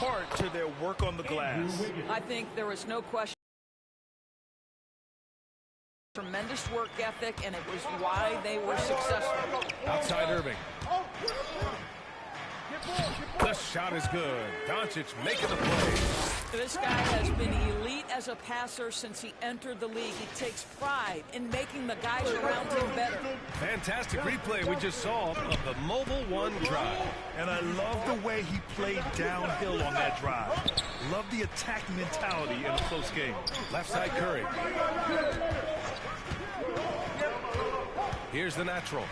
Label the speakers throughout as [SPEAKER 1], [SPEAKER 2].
[SPEAKER 1] part to their work on the glass.
[SPEAKER 2] I think there was no question. Tremendous work ethic, and it was why they were successful.
[SPEAKER 3] Outside Irving. The shot is good. Doncic making the play.
[SPEAKER 2] This guy has been elite as a passer since he entered the league. He takes pride in making the guys around him better.
[SPEAKER 3] Fantastic replay we just saw of the mobile one drive.
[SPEAKER 1] And I love the way he played downhill on that drive. Love the attack mentality in a close game.
[SPEAKER 3] Left side Curry. Here's the natural.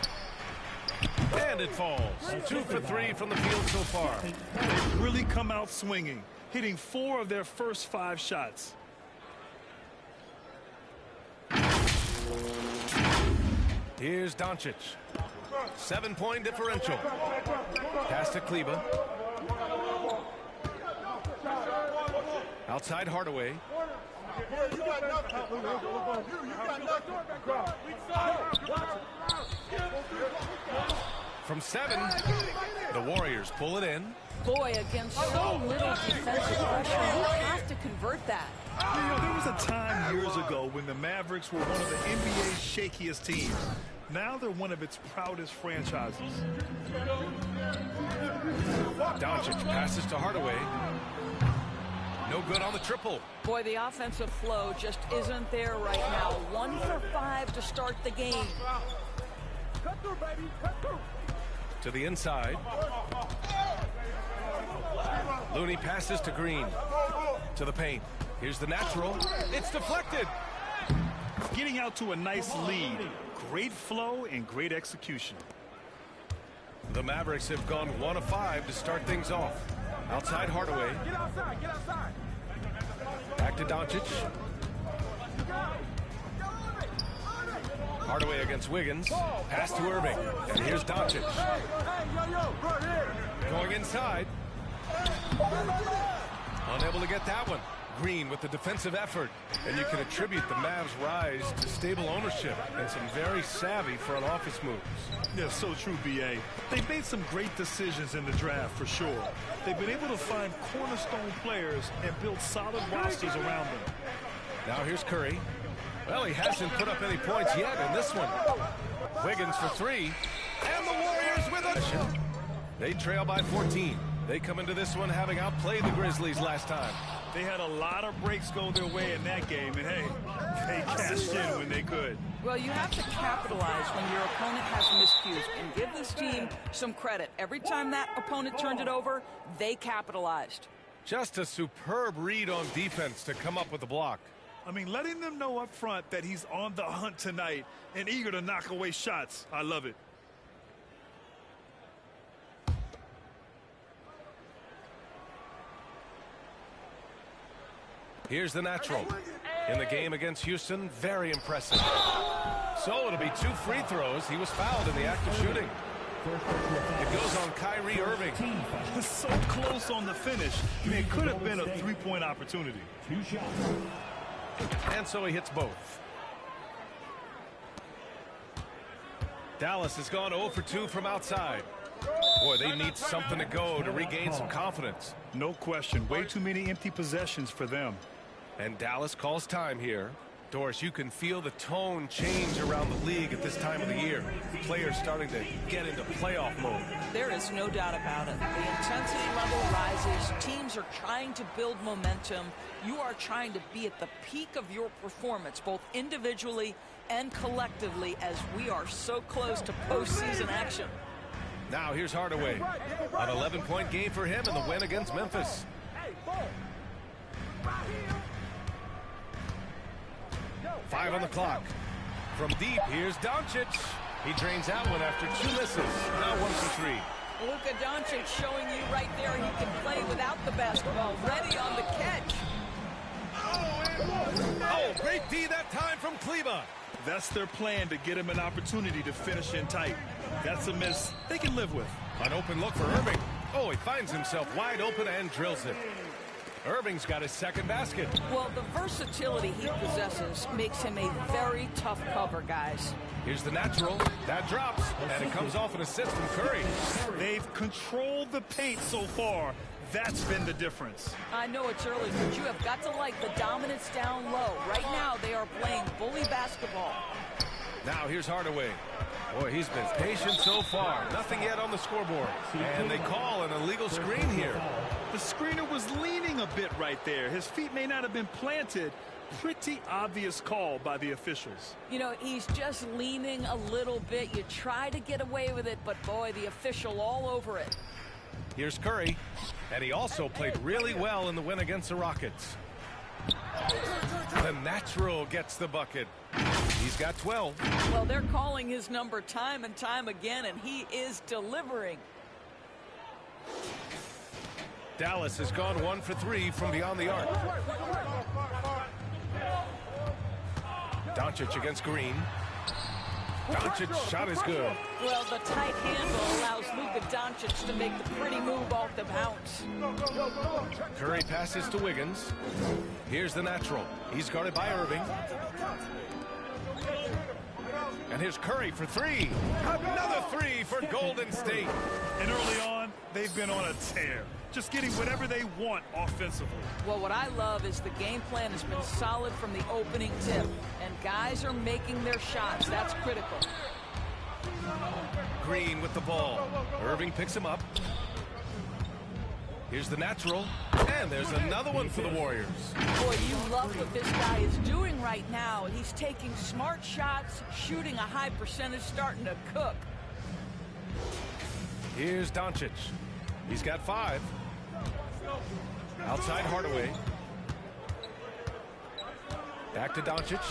[SPEAKER 3] And it falls. 2 for 3 from the field so far.
[SPEAKER 1] They've really come out swinging, hitting 4 of their first 5 shots.
[SPEAKER 3] Here's Doncic. 7-point differential. Pass to Kleba. Outside Hardaway. From 7, the Warriors pull it in.
[SPEAKER 2] Boy, against so little defensive pressure, you have to convert that.
[SPEAKER 1] You know, there was a time years ago when the Mavericks were one of the NBA's shakiest teams. Now they're one of its proudest franchises.
[SPEAKER 3] Doncic passes to Hardaway. No good on the triple.
[SPEAKER 2] Boy, the offensive flow just isn't there right now. 1 for 5 to start the game.
[SPEAKER 4] Cut through, baby. Cut through.
[SPEAKER 3] To the inside. Looney passes to Green. To the paint. Here's the natural. It's deflected.
[SPEAKER 1] Getting out to a nice lead. Great flow and great execution.
[SPEAKER 3] The Mavericks have gone 1 of 5 to start things off. Outside Hardaway.
[SPEAKER 4] Get outside. Get outside.
[SPEAKER 3] Back to Doncic. Hardaway against Wiggins. Pass to Irving. And here's Doncic. Going inside. Unable to get that one. Green with the defensive effort. And you can attribute the Mavs' rise to stable ownership and some very savvy front office moves.
[SPEAKER 1] Yeah, so true, B.A. They've made some great decisions in the draft, for sure. They've been able to find cornerstone players and build solid rosters around them.
[SPEAKER 3] Now here's Curry. Well, he hasn't put up any points yet in this one. Wiggins for 3. And the Warriors with it. They trail by 14. They come into this one having outplayed the Grizzlies last time.
[SPEAKER 1] They had a lot of breaks go their way in that game, and hey, they cashed in when they could.
[SPEAKER 2] Well, you have to capitalize when your opponent has miscues, and give this team some credit. Every time that opponent turned it over, they capitalized.
[SPEAKER 3] Just a superb read on defense to come up with the block.
[SPEAKER 1] I mean, letting them know up front that he's on the hunt tonight and eager to knock away shots. I love it.
[SPEAKER 3] Here's the natural. In the game against Houston, very impressive. So it'll be 2 free throws. He was fouled in the act of shooting. It goes on Kyrie Irving.
[SPEAKER 1] So close on the finish. I mean, it could have been a 3-point opportunity.
[SPEAKER 3] And so he hits both. Dallas has gone 0 for 2 from outside. Boy, they need something to go to regain some confidence.
[SPEAKER 1] No question. Way too many empty possessions for them.
[SPEAKER 3] And Dallas calls time here. Doris, you can feel the tone change around the league at this time of the year. Players starting to get into playoff mode.
[SPEAKER 2] There is no doubt about it. The intensity level rises. Teams are trying to build momentum. You are trying to be at the peak of your performance, both individually and collectively, as we are so close to postseason action.
[SPEAKER 3] Now here's Hardaway. An 11-point game for him in the win against Memphis. 5 on the clock. From deep, here's Doncic. He drains that one after 2 misses. Now 1 for 3.
[SPEAKER 2] Luka Doncic showing you right there he can play without the basketball. Ready on the catch.
[SPEAKER 3] Oh, great D that time from Kleba.
[SPEAKER 1] That's their plan, to get him an opportunity to finish in tight. That's a miss they can live with.
[SPEAKER 3] An open look for Irving. Oh, he finds himself wide open and drills it. Irving's got his second basket.
[SPEAKER 2] Well, the versatility he possesses makes him a very tough cover, guys.
[SPEAKER 3] Here's the natural. That drops, and it comes off an assist from Curry.
[SPEAKER 1] They've controlled the paint so far. That's been the difference.
[SPEAKER 2] I know it's early, but you have got to like the dominance down low. Right now, they are playing bully basketball.
[SPEAKER 3] Now here's Hardaway. Boy, he's been patient so far. Nothing yet on the scoreboard. And they call an illegal screen here.
[SPEAKER 1] The screener was leaning a bit right there. His feet may not have been planted. Pretty obvious call by the officials.
[SPEAKER 2] You know, he's just leaning a little bit. You try to get away with it, but boy, the official all over it.
[SPEAKER 3] Here's Curry. And he also played really well in the win against the Rockets. The natural gets the bucket. He's got 12.
[SPEAKER 2] Well, they're calling his number time and time again, and he is delivering.
[SPEAKER 3] Dallas has gone 1 for 3 from beyond the arc. Doncic against Green. Doncic's shot is good.
[SPEAKER 2] Well, the tight handle allows Luka Doncic to make the pretty move off the bounce.
[SPEAKER 3] Curry passes to Wiggins. Here's the natural. He's guarded by Irving. And here's Curry for 3. Another 3 for Golden State.
[SPEAKER 1] And early on, they've been on a tear. Just getting whatever they want offensively.
[SPEAKER 2] Well, what I love is the game plan has been solid from the opening tip. And guys are making their shots. That's critical.
[SPEAKER 3] Green with the ball. Irving picks him up. Here's the natural. And there's another one for the Warriors.
[SPEAKER 2] Boy, you love what this guy is doing right now. He's taking smart shots, shooting a high percentage, starting to cook.
[SPEAKER 3] Here's Doncic. He's got 5. Outside Hardaway. Back to Doncic.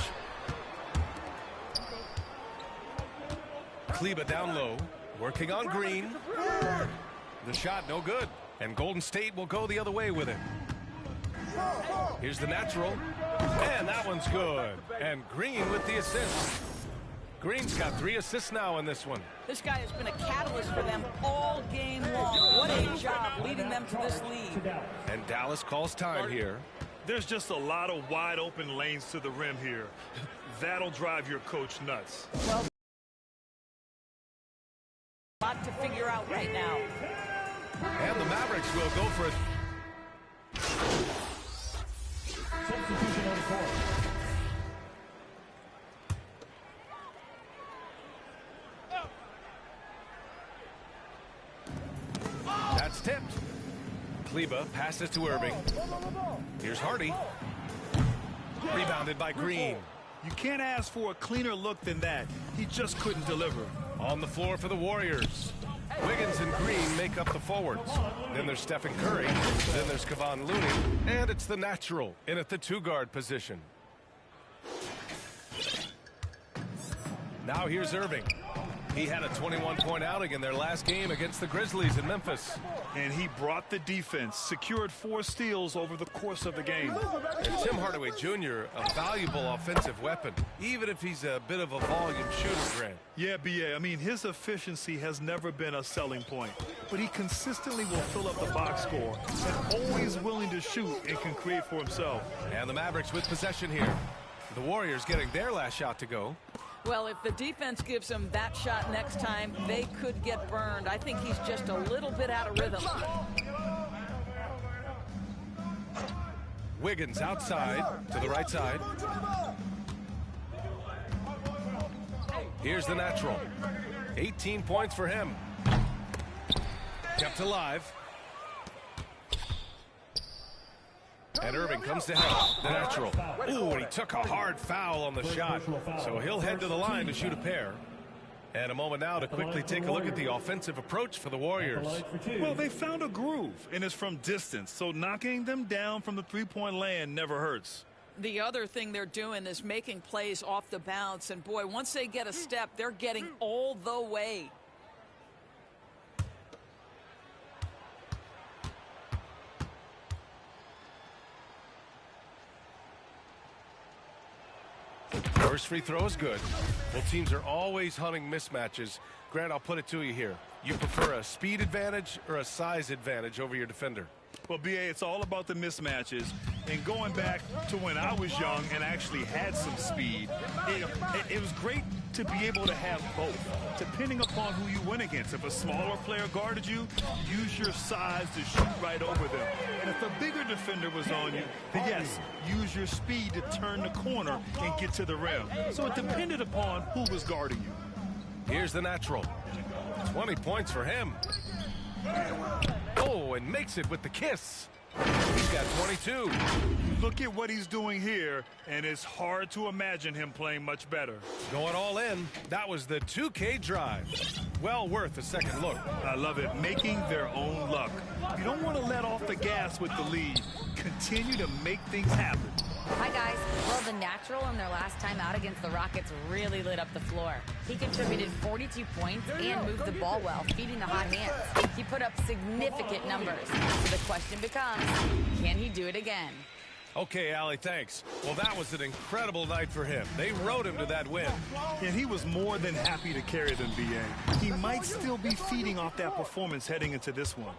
[SPEAKER 3] Kleba down low. Working on Green. The shot no good. And Golden State will go the other way with it. Here's the natural. And that one's good. And Green with the assist. Green's got 3 assists now in this one.
[SPEAKER 2] This guy has been a catalyst for them all game long. What a job leading them to this lead.
[SPEAKER 3] And Dallas calls time here.
[SPEAKER 1] There's just a lot of wide open lanes to the rim here. That'll drive your coach nuts.
[SPEAKER 2] Well, a lot to figure out right now.
[SPEAKER 3] And the Mavericks will go for it.
[SPEAKER 4] Substitution on the court.
[SPEAKER 3] That's tipped. Kleba passes to Irving. Here's Hardy. Rebounded by Green.
[SPEAKER 1] You can't ask for a cleaner look than that. He just couldn't deliver.
[SPEAKER 3] On the floor for the Warriors. Wiggins and Green make up the forwards. Then there's Stephen Curry. Then there's Kevon Looney. And it's the natural in at the 2-guard position. Now here's Irving. He had a 21-point outing in their last game against the Grizzlies in Memphis.
[SPEAKER 1] And he brought the defense, secured 4 steals over the course of the game.
[SPEAKER 3] And Tim Hardaway Jr., a valuable offensive weapon, even if he's a bit of a volume shooter, Grant.
[SPEAKER 1] Yeah, B.A., I mean, his efficiency has never been a selling point. But he consistently will fill up the box score and always willing to shoot and can create for himself.
[SPEAKER 3] And the Mavericks with possession here. The Warriors getting their last shot to go.
[SPEAKER 2] Well, if the defense gives him that shot next time, they could get burned. I think he's just a little bit out of rhythm.
[SPEAKER 3] Wiggins outside to the right side. Here's the natural. 18 points for him. Kept alive. And Irving comes to help. The natural. Ooh, and he took a hard foul on the shot. So he'll head to the line to shoot a pair. And a moment now to quickly take a look at the offensive approach for the Warriors.
[SPEAKER 1] Well, they found a groove, and it's from distance. So knocking them down from the three-point land never hurts.
[SPEAKER 2] The other thing they're doing is making plays off the bounce. And, boy, once they get a step, they're getting all the way.
[SPEAKER 3] First free throw is good. Well, teams are always hunting mismatches. Grant, I'll put it to you here. You prefer a speed advantage or a size advantage over your defender?
[SPEAKER 1] Well, B.A., it's all about the mismatches. And going back to when I was young and actually had some speed, it was great to be able to have both, depending upon who you went against. If a smaller player guarded you, use your size to shoot right over them. And if a bigger defender was on you, then yes, use your speed to turn the corner and get to the rim. So it depended upon who was guarding you.
[SPEAKER 3] Here's the natural. 20 points for him. Oh, and makes it with the kiss. He's got 22.
[SPEAKER 1] Look at what he's doing here, and it's hard to imagine him playing much better.
[SPEAKER 3] Going all in. That was the 2K drive. Well worth a second look.
[SPEAKER 1] I love it. Making their own luck. You don't want to let off the gas with the lead. Continue to make things happen.
[SPEAKER 5] Hi, guys. Well, the natural in their last time out against the Rockets really lit up the floor. He contributed 42 points and moved the ball well, feeding the hot hands. He put up significant numbers. So the question becomes, can he do it again?
[SPEAKER 3] Okay, Allie, thanks. Well, that was an incredible night for him. They rode him to that win.
[SPEAKER 1] And he was more than happy to carry them, B.A. He might still be feeding off that performance heading into this one.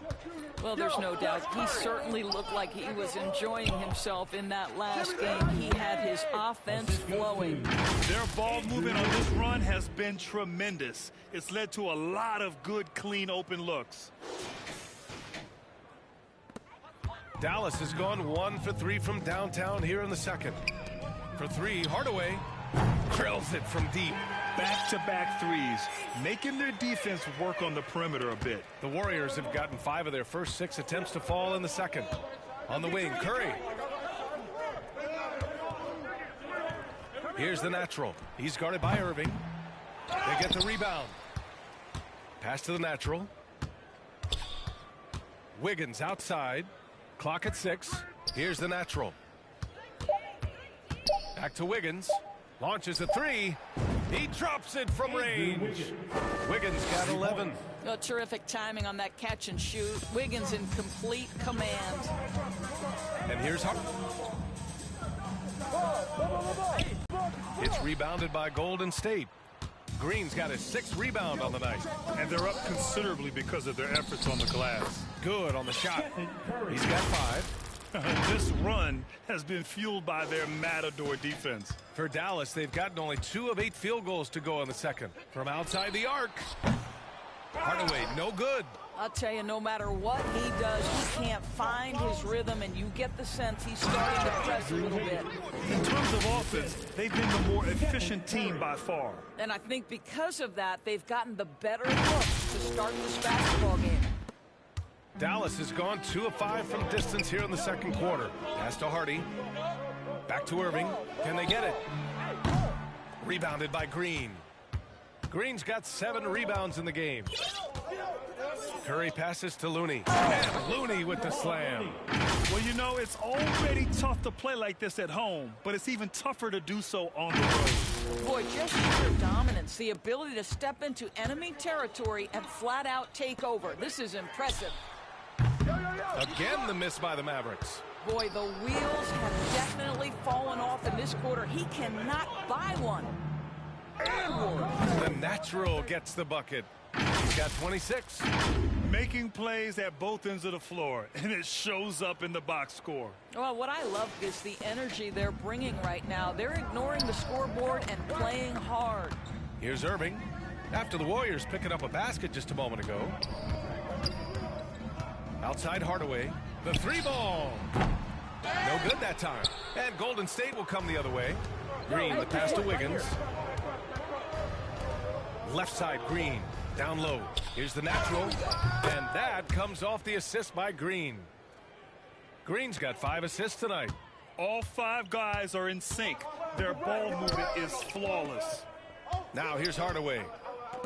[SPEAKER 2] Well, there's no doubt. He certainly looked like he was enjoying himself in that last game. He had his offense flowing.
[SPEAKER 1] Their ball movement on this run has been tremendous. It's led to a lot of good, clean, open looks.
[SPEAKER 3] Dallas has gone 1 for 3 from downtown here in the second. For 3, Hardaway drills it from deep.
[SPEAKER 1] Back-to-back threes, making their defense work on the perimeter a bit.
[SPEAKER 3] The Warriors have gotten 5 of their first 6 attempts to fall in the second. On the wing, Curry. Here's the natural. He's guarded by Irving. They get the rebound. Pass to the natural. Wiggins outside. Clock at 6. Here's the natural. Back to Wiggins. Launches a 3. He drops it from range. Wiggins got 11.
[SPEAKER 2] Oh, terrific timing on that catch and shoot. Wiggins in complete command.
[SPEAKER 3] And here's Hart. It's rebounded by Golden State. Green's got his 6th rebound on the night.
[SPEAKER 1] And they're up considerably because of their efforts on the glass.
[SPEAKER 3] Good on the shot. He's got 5.
[SPEAKER 1] This run has been fueled by their matador defense.
[SPEAKER 3] For Dallas, they've gotten only 2 of 8 field goals to go in the second. From outside the arc. Hardaway, no good.
[SPEAKER 2] I'll tell you, no matter what he does, he can't find his rhythm, and you get the sense he's starting to press a little bit.
[SPEAKER 1] In terms of offense, they've been the more efficient team by far.
[SPEAKER 2] And I think because of that, they've gotten the better looks to start this basketball game.
[SPEAKER 3] Dallas has gone 2 of 5 from distance here in the second quarter. Pass to Hardy. Back to Irving. Can they get it? Rebounded by Green. Green's got 7 rebounds in the game. Curry passes to Looney. And Looney with the slam.
[SPEAKER 1] Well, you know, it's already tough to play like this at home, but it's even tougher to do so on the road.
[SPEAKER 2] Boy, just sheer dominance, the ability to step into enemy territory and flat out take over. This is impressive.
[SPEAKER 3] Again, the miss by the Mavericks.
[SPEAKER 2] Boy, the wheels have definitely fallen off in this quarter. He cannot buy one.
[SPEAKER 3] The natural gets the bucket. He's got 26.
[SPEAKER 1] Making plays at both ends of the floor, and it shows up in the box score.
[SPEAKER 2] Well, what I love is the energy they're bringing right now. They're ignoring the scoreboard and playing hard.
[SPEAKER 3] Here's Irving. After the Warriors picking up a basket just a moment ago. Outside Hardaway. The 3 ball. No good that time. And Golden State will come the other way. Green, the pass to Wiggins. Left side, Green. Down low. Here's the natural. And that comes off the assist by Green. Green's got 5 assists tonight.
[SPEAKER 1] All 5 guys are in sync. Their ball movement is flawless.
[SPEAKER 3] Now here's Hardaway.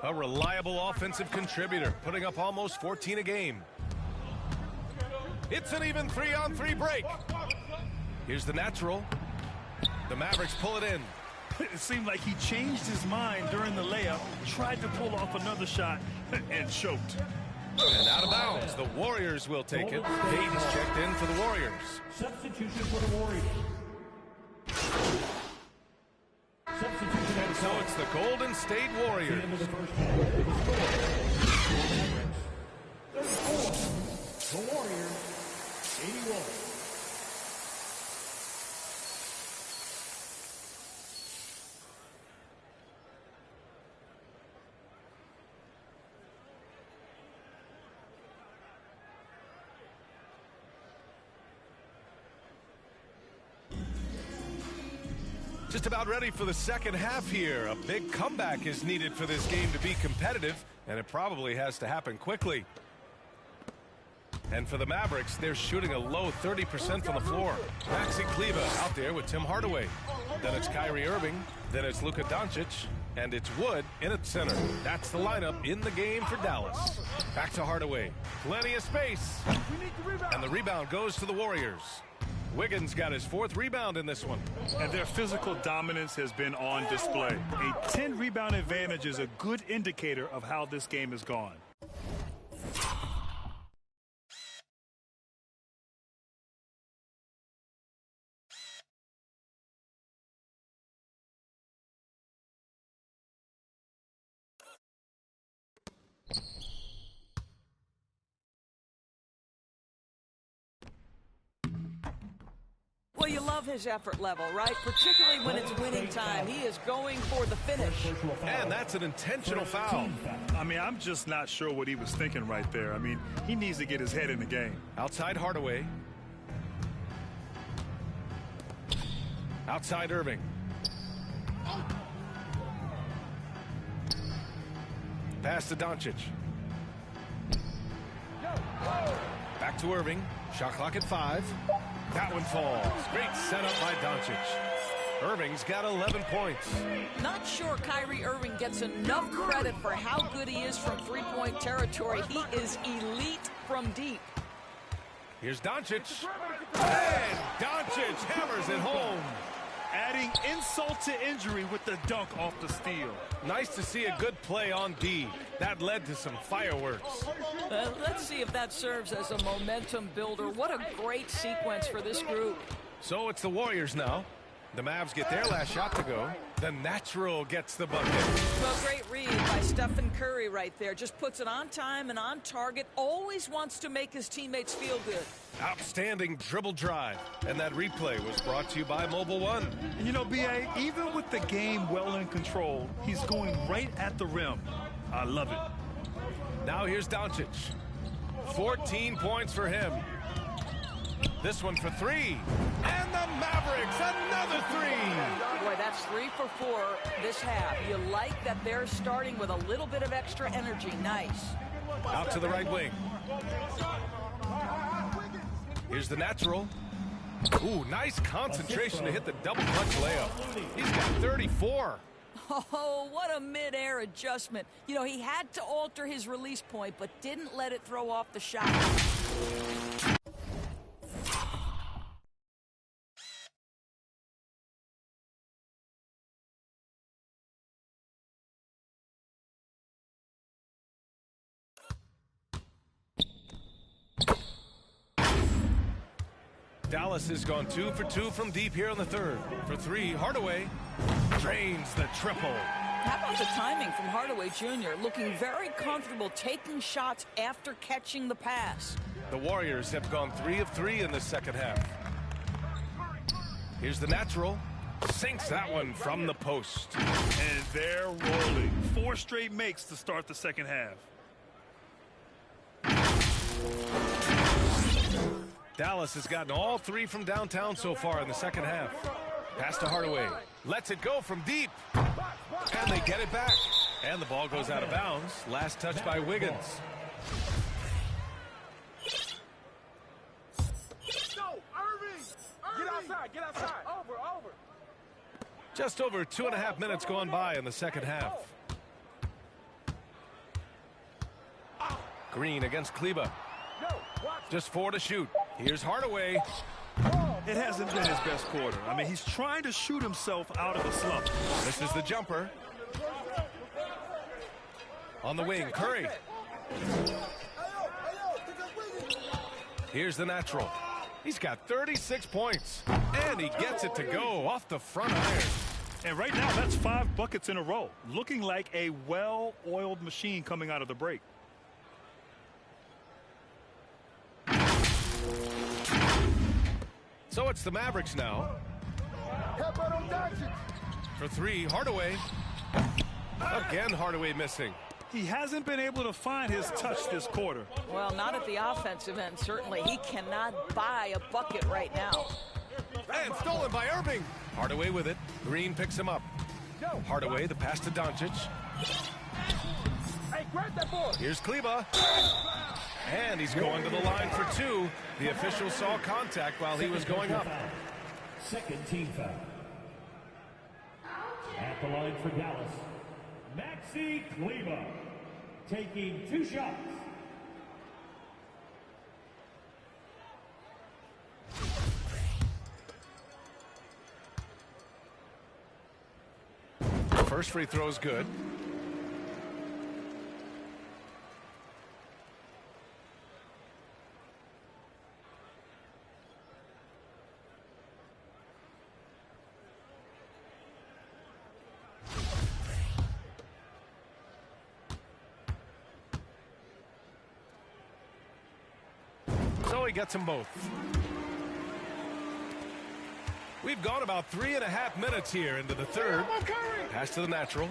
[SPEAKER 3] A reliable offensive contributor, putting up almost 14 a game. It's an even 3-on-3 break. Here's the natural. The Mavericks pull it in.
[SPEAKER 1] It seemed like he changed his mind during the layup, tried to pull off another shot, and choked.
[SPEAKER 3] And out of bounds. The Warriors will take it. Hayden's checked in for the Warriors.
[SPEAKER 4] Substitution for the Warriors.
[SPEAKER 3] So it's the Golden State Warriors.
[SPEAKER 4] The Warriors, 81.
[SPEAKER 3] Just about ready for the second half here. A big comeback is needed for this game to be competitive, and it probably has to happen quickly. And for the Mavericks, they're shooting a low 30% from the floor. Maxi Kleber out there with Tim Hardaway. Then it's Kyrie Irving. Then it's Luka Doncic. And it's Wood in at center. That's the lineup in the game for Dallas. Back to Hardaway. Plenty of space. And the rebound goes to the Warriors. Wiggins got his 4th rebound in this one.
[SPEAKER 1] And their physical dominance has been on display. A 10-rebound advantage is a good indicator of how this game has gone.
[SPEAKER 2] Well, you love his effort level, right? Particularly when it's winning time. He is going for the finish.
[SPEAKER 3] And that's an intentional foul.
[SPEAKER 1] I mean, I'm just not sure what he was thinking right there. I mean, he needs to get his head in the game.
[SPEAKER 3] Outside Hardaway. Outside Irving. Pass to Doncic. Back to Irving. Shot clock at 5. That one falls. Great setup by Doncic. Irving's got 11 points.
[SPEAKER 2] Not sure Kyrie Irving gets enough credit for how good he is from three-point territory. He is elite from deep.
[SPEAKER 3] Here's Doncic. And Doncic hammers it home.
[SPEAKER 1] Adding insult to injury with the dunk off the steal.
[SPEAKER 3] Nice to see a good play on D. That led to some fireworks.
[SPEAKER 2] Let's see if that serves as a momentum builder. What a great sequence for this group.
[SPEAKER 3] So it's the Warriors now. The Mavs get their last shot to go. The natural gets the bucket.
[SPEAKER 2] Well, great read by Stephen Curry right there. Just puts it on time and on target. Always wants to make his teammates feel good.
[SPEAKER 3] Outstanding dribble drive. And that replay was brought to you by Mobile One.
[SPEAKER 1] And you know, B.A., even with the game well in control, he's going right at the rim. I love it.
[SPEAKER 3] Now here's Doncic. 14 points for him. This one for 3. And the Mavericks, another 3.
[SPEAKER 2] Boy, that's 3 for 4 this half. You like that they're starting with a little bit of extra energy. Nice.
[SPEAKER 3] Out to the right wing. Here's the natural. Ooh, nice concentration to hit the double clutch layup. He's got 34.
[SPEAKER 2] Oh, what a mid-air adjustment. You know, he had to alter his release point, but didn't let it throw off the shot.
[SPEAKER 3] Dallas has gone 2 for 2 from deep here in the third. For 3, Hardaway drains the triple.
[SPEAKER 2] How about the timing from Hardaway Jr.? Looking very comfortable taking shots after catching the pass.
[SPEAKER 3] The Warriors have gone 3 of 3 in the second half. Here's the natural. Sinks that one from the post.
[SPEAKER 1] And they're rolling. 4 straight makes to start the second half.
[SPEAKER 3] Dallas has gotten all 3 from downtown so far in the second half. Pass to Hardaway. Lets it go from deep. And they get it back. And the ball goes out of bounds. Last touch by Wiggins.
[SPEAKER 6] Get outside, get outside. Over.
[SPEAKER 3] Just over 2.5 minutes gone by in the second half. Green against Kleber. Just 4 to shoot. Here's Hardaway.
[SPEAKER 1] It hasn't been his best quarter. I mean, he's trying to shoot himself out of a slump.
[SPEAKER 3] This is the jumper. On the wing, Curry. Here's the natural. He's got 36 points. And he gets it to go off the front iron.
[SPEAKER 1] And right now, that's 5 buckets in a row. Looking like a well-oiled machine coming out of the break.
[SPEAKER 3] So it's the Mavericks now. For 3, Hardaway. Again, Hardaway missing.
[SPEAKER 1] He hasn't been able to find his touch this quarter.
[SPEAKER 2] Well, not at the offensive end, certainly. He cannot buy a bucket right now.
[SPEAKER 3] And stolen by Irving. Hardaway with it. Green picks him up. Hardaway, the pass to Doncic.
[SPEAKER 6] Hey, grab that ball.
[SPEAKER 3] Here's Kleba. And he's going to the line for 2. The official saw contact while he was going up.
[SPEAKER 4] Second team foul. At the line for Dallas, Maxi Kleba, taking 2 shots.
[SPEAKER 3] First free throw is good. So he gets them both. We've gone about 3.5 minutes here into the third. Pass to the natural.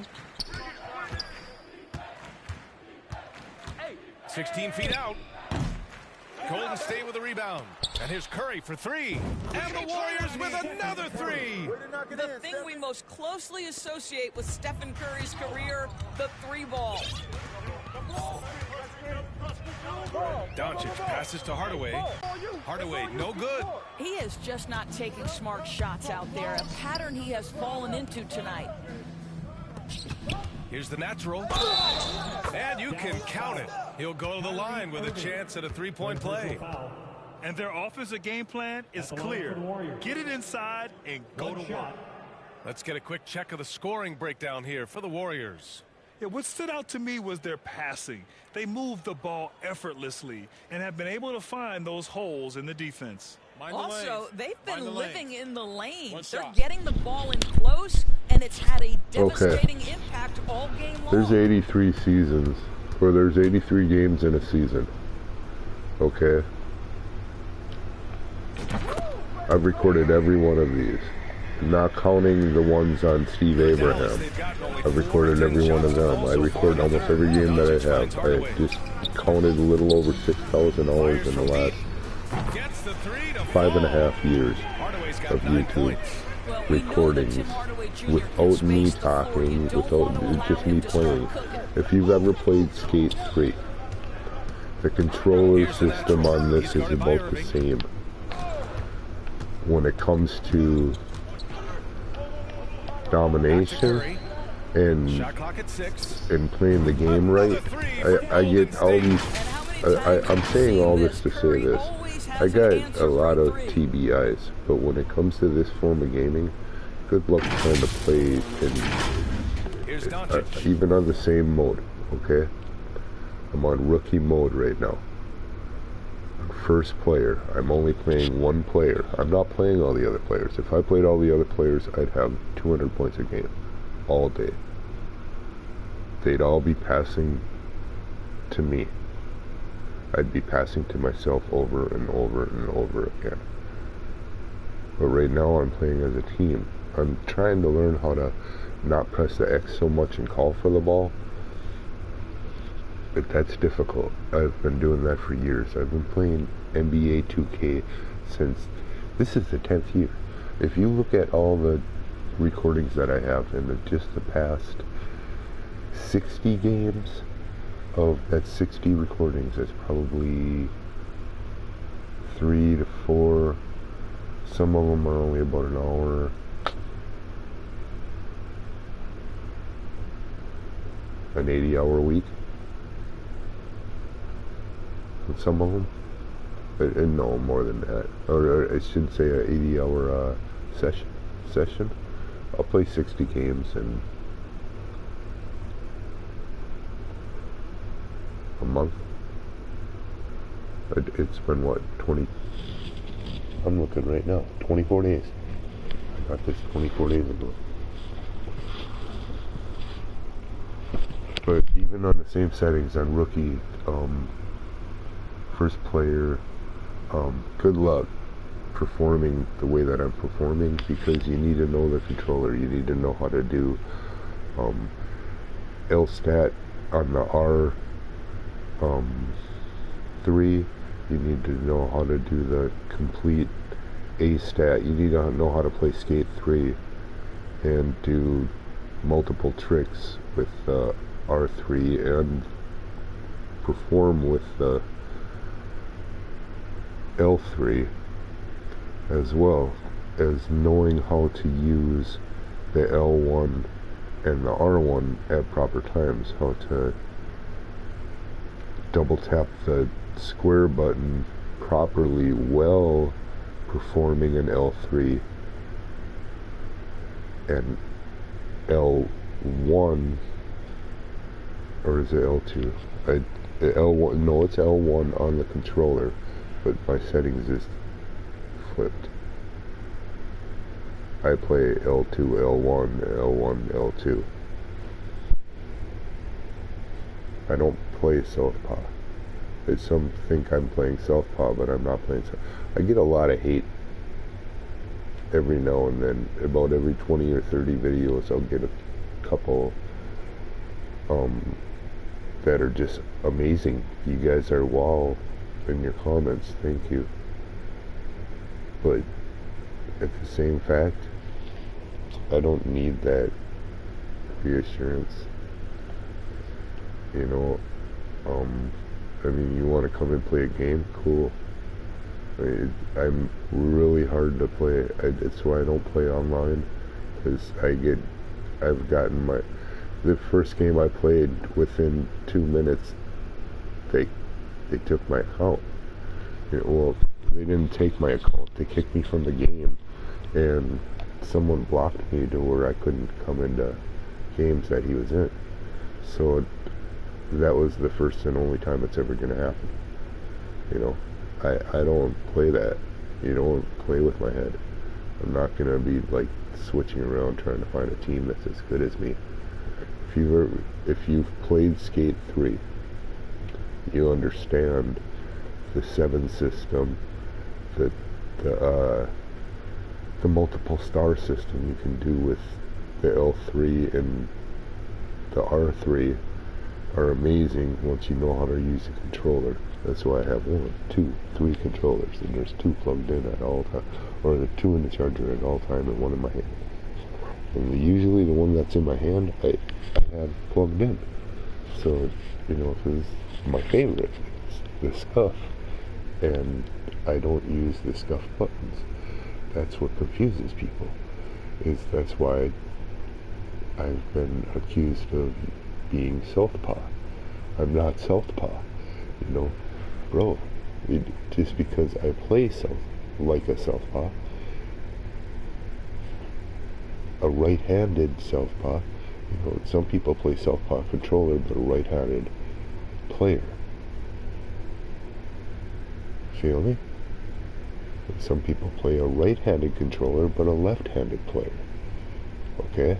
[SPEAKER 3] 16 feet out. Golden State with the rebound. And here's Curry for 3. And the Warriors with another 3.
[SPEAKER 2] The thing we most closely associate with Stephen Curry's career, the 3-ball.
[SPEAKER 3] Doncic passes to Hardaway. Hardaway, no good.
[SPEAKER 2] He is just not taking smart shots out there, a pattern he has fallen into tonight.
[SPEAKER 3] Here's the natural. And you can count it. He'll go to the line with a chance at a 3-point play.
[SPEAKER 1] And their offensive game plan is clear. Get it inside and go to work.
[SPEAKER 3] Let's get a quick check of the scoring breakdown here for the Warriors.
[SPEAKER 1] Yeah, what stood out to me was their passing. They moved the ball effortlessly and have been able to find those holes in the defense.
[SPEAKER 2] Also, they've been living in the lane. They're getting the ball in close, and it's had a devastating impact all game long.
[SPEAKER 7] There's 83 seasons, or there's 83 games in a season. Okay. I've recorded every one of these, not counting the ones on Steve Abraham. I've recorded every one of them. I record almost every game that I have. I just counted a little over 6,000 hours in the last 5.5 years of YouTube recordings without me talking, without just me playing. If you've ever played Skate 3, the controller system on this is about the same. When it comes to domination and playing the game right, I get all these. I'm saying all this to say this. I got a lot of TBIs, but when it comes to this form of gaming, good luck trying to play even on the same mode. Okay, I'm on rookie mode right now. First player. I'm only playing one player. I'm not playing all the other players. If I played all the other players, I'd have 200 points a game all day. They'd all be passing to me. I'd be passing to myself over and over and over again. But right now I'm playing as a team. I'm trying to learn how to not press the X so much and call for the ball. But that's difficult. I've been doing that for years. I've been playing NBA 2K since, this is the 10th year. If you look at all the recordings that I have in just the past 60 games, of that 60 recordings, it's probably 3 to 4. Some of them are only about an hour. An 80-hour week. With some of them, and no more than that, or I should say an 80-hour session. I'll play 60 games in a month. It's been what, 20? I'm looking right now. 24 days. I got this 24 days ago. But even on the same settings on rookie, first player, good luck performing the way that I'm performing, because you need to know the controller. You need to know how to do L stat on the R3. You need to know how to do the complete A stat. You need to know how to play skate 3 and do multiple tricks with R3 and perform with the L3, as well as knowing how to use the L1 and the R1 at proper times, how to double tap the square button properly while performing an L3 and L1, or is it L2? L1, no, it's L1 on the controller, but my settings is flipped. I play L2, L1, L1, L2. I don't play Southpaw. Some think I'm playing Southpaw, but I'm not playing Southpaw. I get a lot of hate every now and then. About every 20 or 30 videos, I'll get a couple that are just amazing. You guys are wow in your comments. Thank you. But at the same fact, I don't need that reassurance. You know, I mean, you want to come and play a game? Cool. I'm really hard to play. That's why I don't play online, because I've gotten the first game I played, within 2 minutes, they took my account. Well, they didn't take my account, they kicked me from the game, and someone blocked me to where I couldn't come into games that he was in. So that was the first and only time it's ever going to happen. You know, I don't play that. You don't play with my head. I'm not going to be like switching around trying to find a team that's as good as me. If you've played Skate 3, you understand the 7 system, the multiple star system you can do with the L3 and the R3 are amazing once you know how to use a controller. That's why I have 1, 2, 3 controllers, and there's 2 plugged in at all time, or the 2 in the charger at all time and 1 in my hand. And usually the one that's in my hand, I have plugged in. So, you know, this is my favorite, the scuff, and I don't use the scuff buttons. That's what confuses people. That's why I've been accused of being Southpaw. I'm not Southpaw, you know, bro. Just because I play like a Southpaw, a right-handed Southpaw, you know, some people play Southpaw controller, but a right-handed player. Feel me? Some people play a right-handed controller, but a left-handed player. Okay?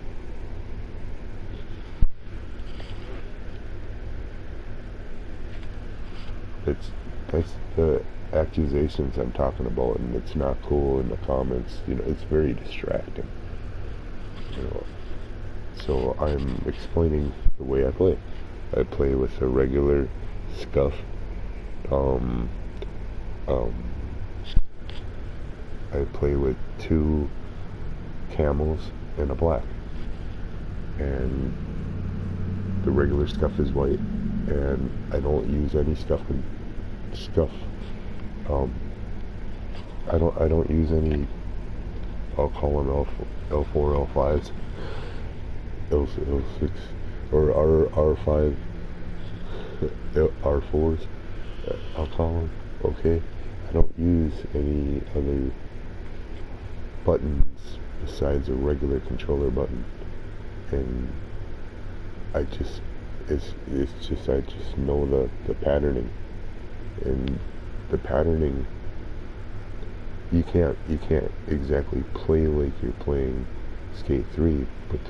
[SPEAKER 7] That's the accusations I'm talking about, and it's not cool in the comments. You know, it's very distracting. You know, so I'm explaining the way I play. I play with a regular scuff. I play with 2 camels and a black, and the regular scuff is white, and I don't use any scuff. I don't use any. I'll call them L4, L5s, L6, or R5, R4s. I'll call them. Okay, I don't use any other buttons besides a regular controller button, and I just know the patterning, and the patterning, you can't exactly play like you're playing Skate 3, but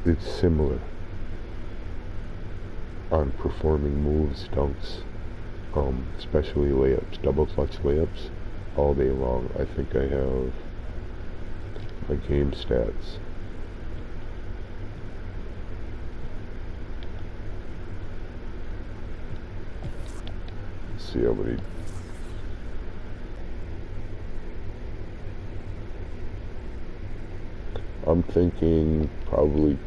[SPEAKER 7] it's similar. on performing moves, dunks, especially layups, double clutch layups, all day long. I think I have my game stats. Let's see how many. I'm thinking probably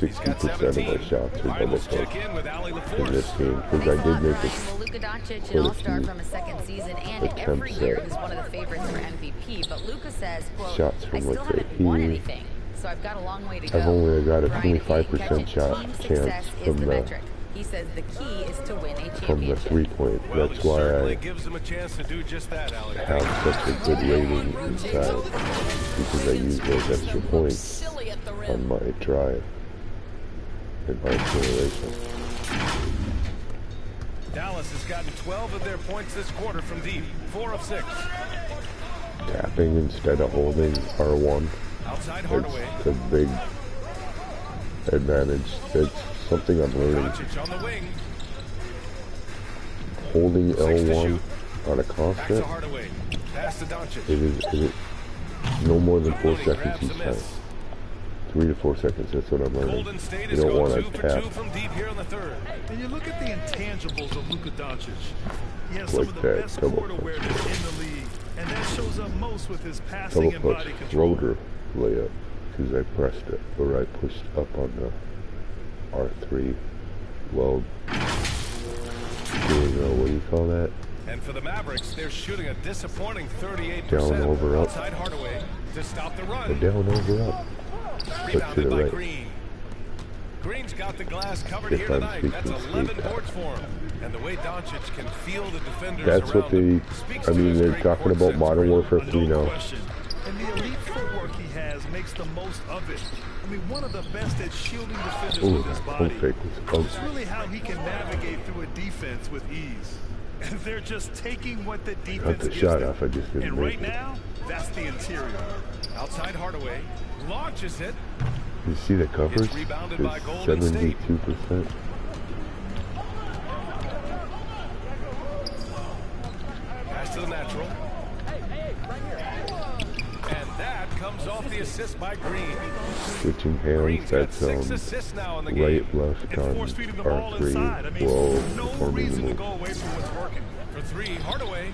[SPEAKER 7] 60% of my shots are double clutch in this game, because I did make it
[SPEAKER 5] Well, Luka Doncic,
[SPEAKER 7] quite
[SPEAKER 5] an
[SPEAKER 7] a
[SPEAKER 5] all-star
[SPEAKER 7] few
[SPEAKER 5] from his second season, and every
[SPEAKER 7] attempts
[SPEAKER 5] year
[SPEAKER 7] at
[SPEAKER 5] he's one of the favorites for MVP. But Luka says, quote,
[SPEAKER 7] shots
[SPEAKER 5] I
[SPEAKER 7] from,
[SPEAKER 5] still
[SPEAKER 7] let's say,
[SPEAKER 5] haven't won
[SPEAKER 7] he.
[SPEAKER 5] anything, so I've got a long way to go.
[SPEAKER 7] I've only got a
[SPEAKER 5] Grind it, catch
[SPEAKER 7] 25%
[SPEAKER 5] it.
[SPEAKER 7] shot
[SPEAKER 5] Team
[SPEAKER 7] chance
[SPEAKER 5] success is
[SPEAKER 7] from
[SPEAKER 5] the
[SPEAKER 7] the
[SPEAKER 5] metric. He says the key is to win a
[SPEAKER 7] from the
[SPEAKER 5] championship.
[SPEAKER 7] 3-point.
[SPEAKER 3] Well,
[SPEAKER 7] That's
[SPEAKER 3] he
[SPEAKER 7] why
[SPEAKER 3] certainly
[SPEAKER 7] I
[SPEAKER 3] gives him a chance to do just that, Alex.
[SPEAKER 7] have such a good rating inside, because I use those extra points on my drive and my acceleration.
[SPEAKER 3] Dallas has gotten 12 of their points this quarter from deep, 4 of 6.
[SPEAKER 7] Tapping instead of holding R1.
[SPEAKER 3] Outside Hardaway.
[SPEAKER 7] It's a big advantage. It's something I'm learning.
[SPEAKER 3] Doncic on the wing.
[SPEAKER 7] Holding
[SPEAKER 3] 6 to
[SPEAKER 7] L1
[SPEAKER 3] shoot.
[SPEAKER 7] on a
[SPEAKER 3] Back to
[SPEAKER 7] constant,
[SPEAKER 3] Hardaway. Pass to Doncic.
[SPEAKER 7] it is no more than 4
[SPEAKER 3] Mooney
[SPEAKER 7] seconds
[SPEAKER 3] grabs
[SPEAKER 7] each
[SPEAKER 3] a
[SPEAKER 7] time.
[SPEAKER 3] miss.
[SPEAKER 7] 3 to 4 seconds, that's what I'm learning.
[SPEAKER 3] Golden State
[SPEAKER 7] You
[SPEAKER 3] is
[SPEAKER 7] don't want
[SPEAKER 3] going
[SPEAKER 7] to
[SPEAKER 3] 2 for 2
[SPEAKER 7] tap
[SPEAKER 3] from deep here in the third.
[SPEAKER 1] And you look at the intangibles of Luka Doncic. He has
[SPEAKER 7] Like
[SPEAKER 1] some of the
[SPEAKER 7] that
[SPEAKER 1] best
[SPEAKER 7] double
[SPEAKER 1] court
[SPEAKER 7] clutch
[SPEAKER 1] awareness in the league, and that shows up most with his passing
[SPEAKER 7] double
[SPEAKER 1] and
[SPEAKER 7] clutch
[SPEAKER 1] body control.
[SPEAKER 7] floater layup, because I pressed it, or I pushed up on the R3 while doing, what do you call that?
[SPEAKER 3] And for the Mavericks, they're shooting a disappointing 38%.
[SPEAKER 7] Down, over, up.
[SPEAKER 3] Outside Hardaway to stop the
[SPEAKER 7] Or
[SPEAKER 3] run.
[SPEAKER 7] down, over, up. But to
[SPEAKER 3] Rebounded
[SPEAKER 7] the
[SPEAKER 3] by
[SPEAKER 7] right.
[SPEAKER 3] Green. Green's got the glass covered
[SPEAKER 7] If
[SPEAKER 3] here
[SPEAKER 7] I'm
[SPEAKER 3] tonight. That's
[SPEAKER 7] speaking
[SPEAKER 3] 11
[SPEAKER 7] speed.
[SPEAKER 3] boards for him. And the way Doncic can feel the defenders
[SPEAKER 7] That's what
[SPEAKER 3] around him
[SPEAKER 7] they,
[SPEAKER 3] speaks
[SPEAKER 7] I
[SPEAKER 3] to
[SPEAKER 7] mean,
[SPEAKER 3] his
[SPEAKER 7] they're
[SPEAKER 3] great
[SPEAKER 7] talking
[SPEAKER 3] court
[SPEAKER 7] about
[SPEAKER 3] sense,
[SPEAKER 7] Modern
[SPEAKER 3] really.
[SPEAKER 7] Warfare 3
[SPEAKER 1] No
[SPEAKER 7] now.
[SPEAKER 1] question. And the elite footwork he has makes the most of it. I mean, one of the best at shielding defenders
[SPEAKER 7] Ooh,
[SPEAKER 1] with his
[SPEAKER 7] that
[SPEAKER 1] body.
[SPEAKER 7] pump fake was
[SPEAKER 1] It's really how he can navigate through a defense with ease. And they're just taking what the
[SPEAKER 7] Cut
[SPEAKER 1] defense
[SPEAKER 7] the
[SPEAKER 1] gives
[SPEAKER 7] shot
[SPEAKER 1] them.
[SPEAKER 7] off, I just didn't
[SPEAKER 1] And
[SPEAKER 7] make
[SPEAKER 1] right
[SPEAKER 7] it.
[SPEAKER 1] now, that's the interior.
[SPEAKER 3] Outside Hardaway launches it.
[SPEAKER 7] You see the coverage?
[SPEAKER 3] It's rebounded by
[SPEAKER 7] It's
[SPEAKER 3] Golden State.
[SPEAKER 7] 72%.
[SPEAKER 3] Pass to the natural. And that comes off the assist by Green.
[SPEAKER 7] Switching hands,
[SPEAKER 3] Green's got
[SPEAKER 7] that's
[SPEAKER 3] 6 assists now in the game.
[SPEAKER 7] right, left
[SPEAKER 1] And
[SPEAKER 7] on
[SPEAKER 1] force feeding the ball
[SPEAKER 7] R3
[SPEAKER 1] inside. I mean,
[SPEAKER 7] while
[SPEAKER 1] no
[SPEAKER 7] performing the
[SPEAKER 1] reason to
[SPEAKER 7] move.
[SPEAKER 1] go away from what's working.
[SPEAKER 3] For 3, Hardaway.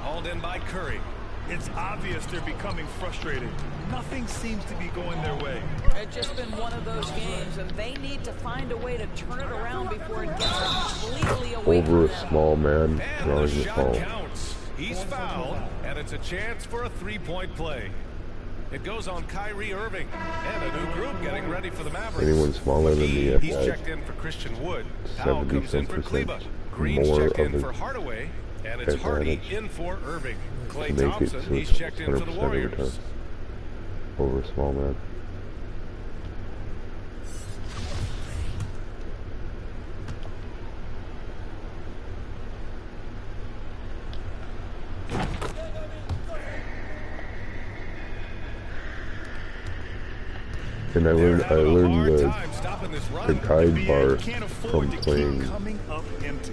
[SPEAKER 3] Hauled in by Curry.
[SPEAKER 1] It's obvious they're becoming frustrated. Nothing seems to be going their way.
[SPEAKER 2] It's just been one of those games, and they need to find a way to turn it around before it gets completely away
[SPEAKER 7] Over
[SPEAKER 2] from
[SPEAKER 7] a
[SPEAKER 2] them.
[SPEAKER 7] small man,
[SPEAKER 3] And
[SPEAKER 7] drawing
[SPEAKER 3] the
[SPEAKER 7] the
[SPEAKER 3] shot
[SPEAKER 7] foul.
[SPEAKER 3] counts. He's fouled, and it's a chance for a 3-point play. It goes on Kyrie Irving, and a new group getting ready for the Mavericks.
[SPEAKER 7] Anyone smaller than me,
[SPEAKER 3] He's
[SPEAKER 7] I've
[SPEAKER 3] checked in for Christian Wood. Powell comes in for
[SPEAKER 7] 70%
[SPEAKER 3] Kleba. Green's
[SPEAKER 7] more
[SPEAKER 3] checked in
[SPEAKER 7] of
[SPEAKER 3] for
[SPEAKER 7] a
[SPEAKER 3] Hardaway, and it's Hardy
[SPEAKER 7] advantage
[SPEAKER 3] in for Irving. Klay
[SPEAKER 7] to make it
[SPEAKER 3] Thompson,
[SPEAKER 7] so
[SPEAKER 3] he's
[SPEAKER 7] it's
[SPEAKER 3] checked in for the
[SPEAKER 7] 100% of the time.
[SPEAKER 3] Warriors.
[SPEAKER 7] Over a small man. And I learned the guide bar
[SPEAKER 1] Can't afford
[SPEAKER 7] from
[SPEAKER 1] to keep
[SPEAKER 7] playing
[SPEAKER 1] coming up empty.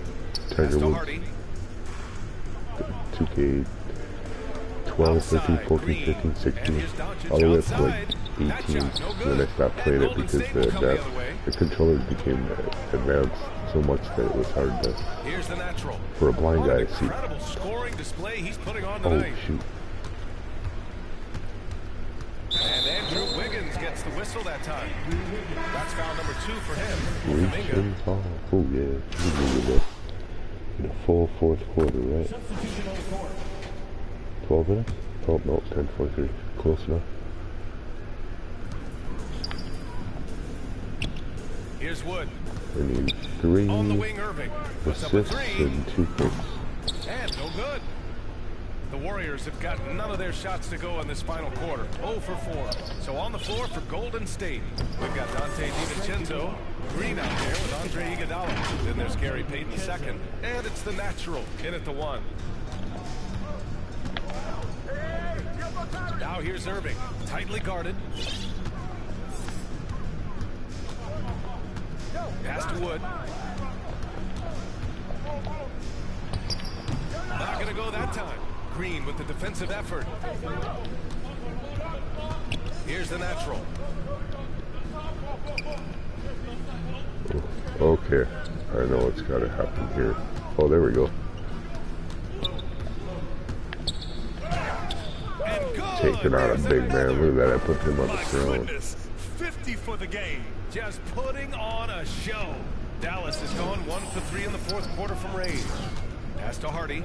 [SPEAKER 7] Tiger Woods
[SPEAKER 3] Hardy.
[SPEAKER 7] 2K 12, 13, 14, 15, 16, all the way up to like 18. Then I stopped playing it because the controller became advanced so much that it was hard to,
[SPEAKER 3] Here's the natural.
[SPEAKER 7] for a blind guy to see.
[SPEAKER 3] Incredible scoring display he's putting on
[SPEAKER 7] Oh
[SPEAKER 3] tonight.
[SPEAKER 7] shoot.
[SPEAKER 3] And Andrew Wiggins gets the whistle that time. That's foul number 2 for him.
[SPEAKER 7] Reach
[SPEAKER 3] Kuminga.
[SPEAKER 7] and fall. Oh yeah, we can do that. In a full fourth quarter, right? 12 minutes? 12, no, 10:43. Close enough.
[SPEAKER 3] Here's Wood.
[SPEAKER 7] I need 3
[SPEAKER 3] On the wing, Irving. Puts up a
[SPEAKER 7] assists
[SPEAKER 3] 3.
[SPEAKER 7] and 2 points.
[SPEAKER 3] And no good. The Warriors have got none of their shots to go in this final quarter. 0 for 4. So on the floor for Golden State, we've got Dante DiVincenzo, Green out there with Andre Iguodala. Then there's Gary Payton second. And it's the natural in at the 1. Now here's Irving, tightly guarded. Pass to Wood. Not going to go that time. Green with the defensive effort. Here's the natural.
[SPEAKER 7] Okay, I know what's got to happen here. Oh, there we go. Taking out a big man. Look at that. I put him on the ground.
[SPEAKER 1] 50 for the game.
[SPEAKER 3] Just putting on a show. Dallas has gone 1 for 3 in the fourth quarter from range. Pass to Hardy.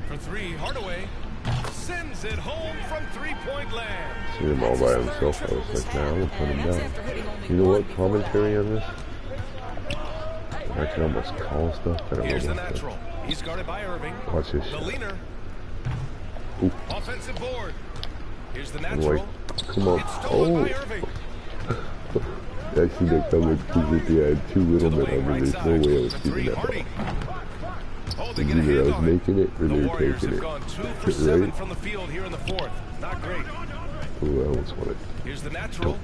[SPEAKER 3] For 3, Hardaway sends it home from three-point land.
[SPEAKER 7] See him all by himself. I was like, nah, I'm gonna put him down. You know what? Commentary on this? I can almost call stuff that I'm
[SPEAKER 3] Here's the natural. He's guarded by Irving.
[SPEAKER 7] Watch this.
[SPEAKER 3] The leaner.
[SPEAKER 7] Ooh.
[SPEAKER 3] Offensive board. Here's the natural.
[SPEAKER 7] Come on.
[SPEAKER 3] It's stolen by Irving.
[SPEAKER 7] I see that coming because if you had 2 little men on me, there's no way I was keeping that ball. Either I was making it or they were taking it.
[SPEAKER 3] Gone 2 for 7
[SPEAKER 7] right?
[SPEAKER 3] from the field here in the fourth. Not great.
[SPEAKER 7] Ooh, I almost won it.
[SPEAKER 3] Here's the natural.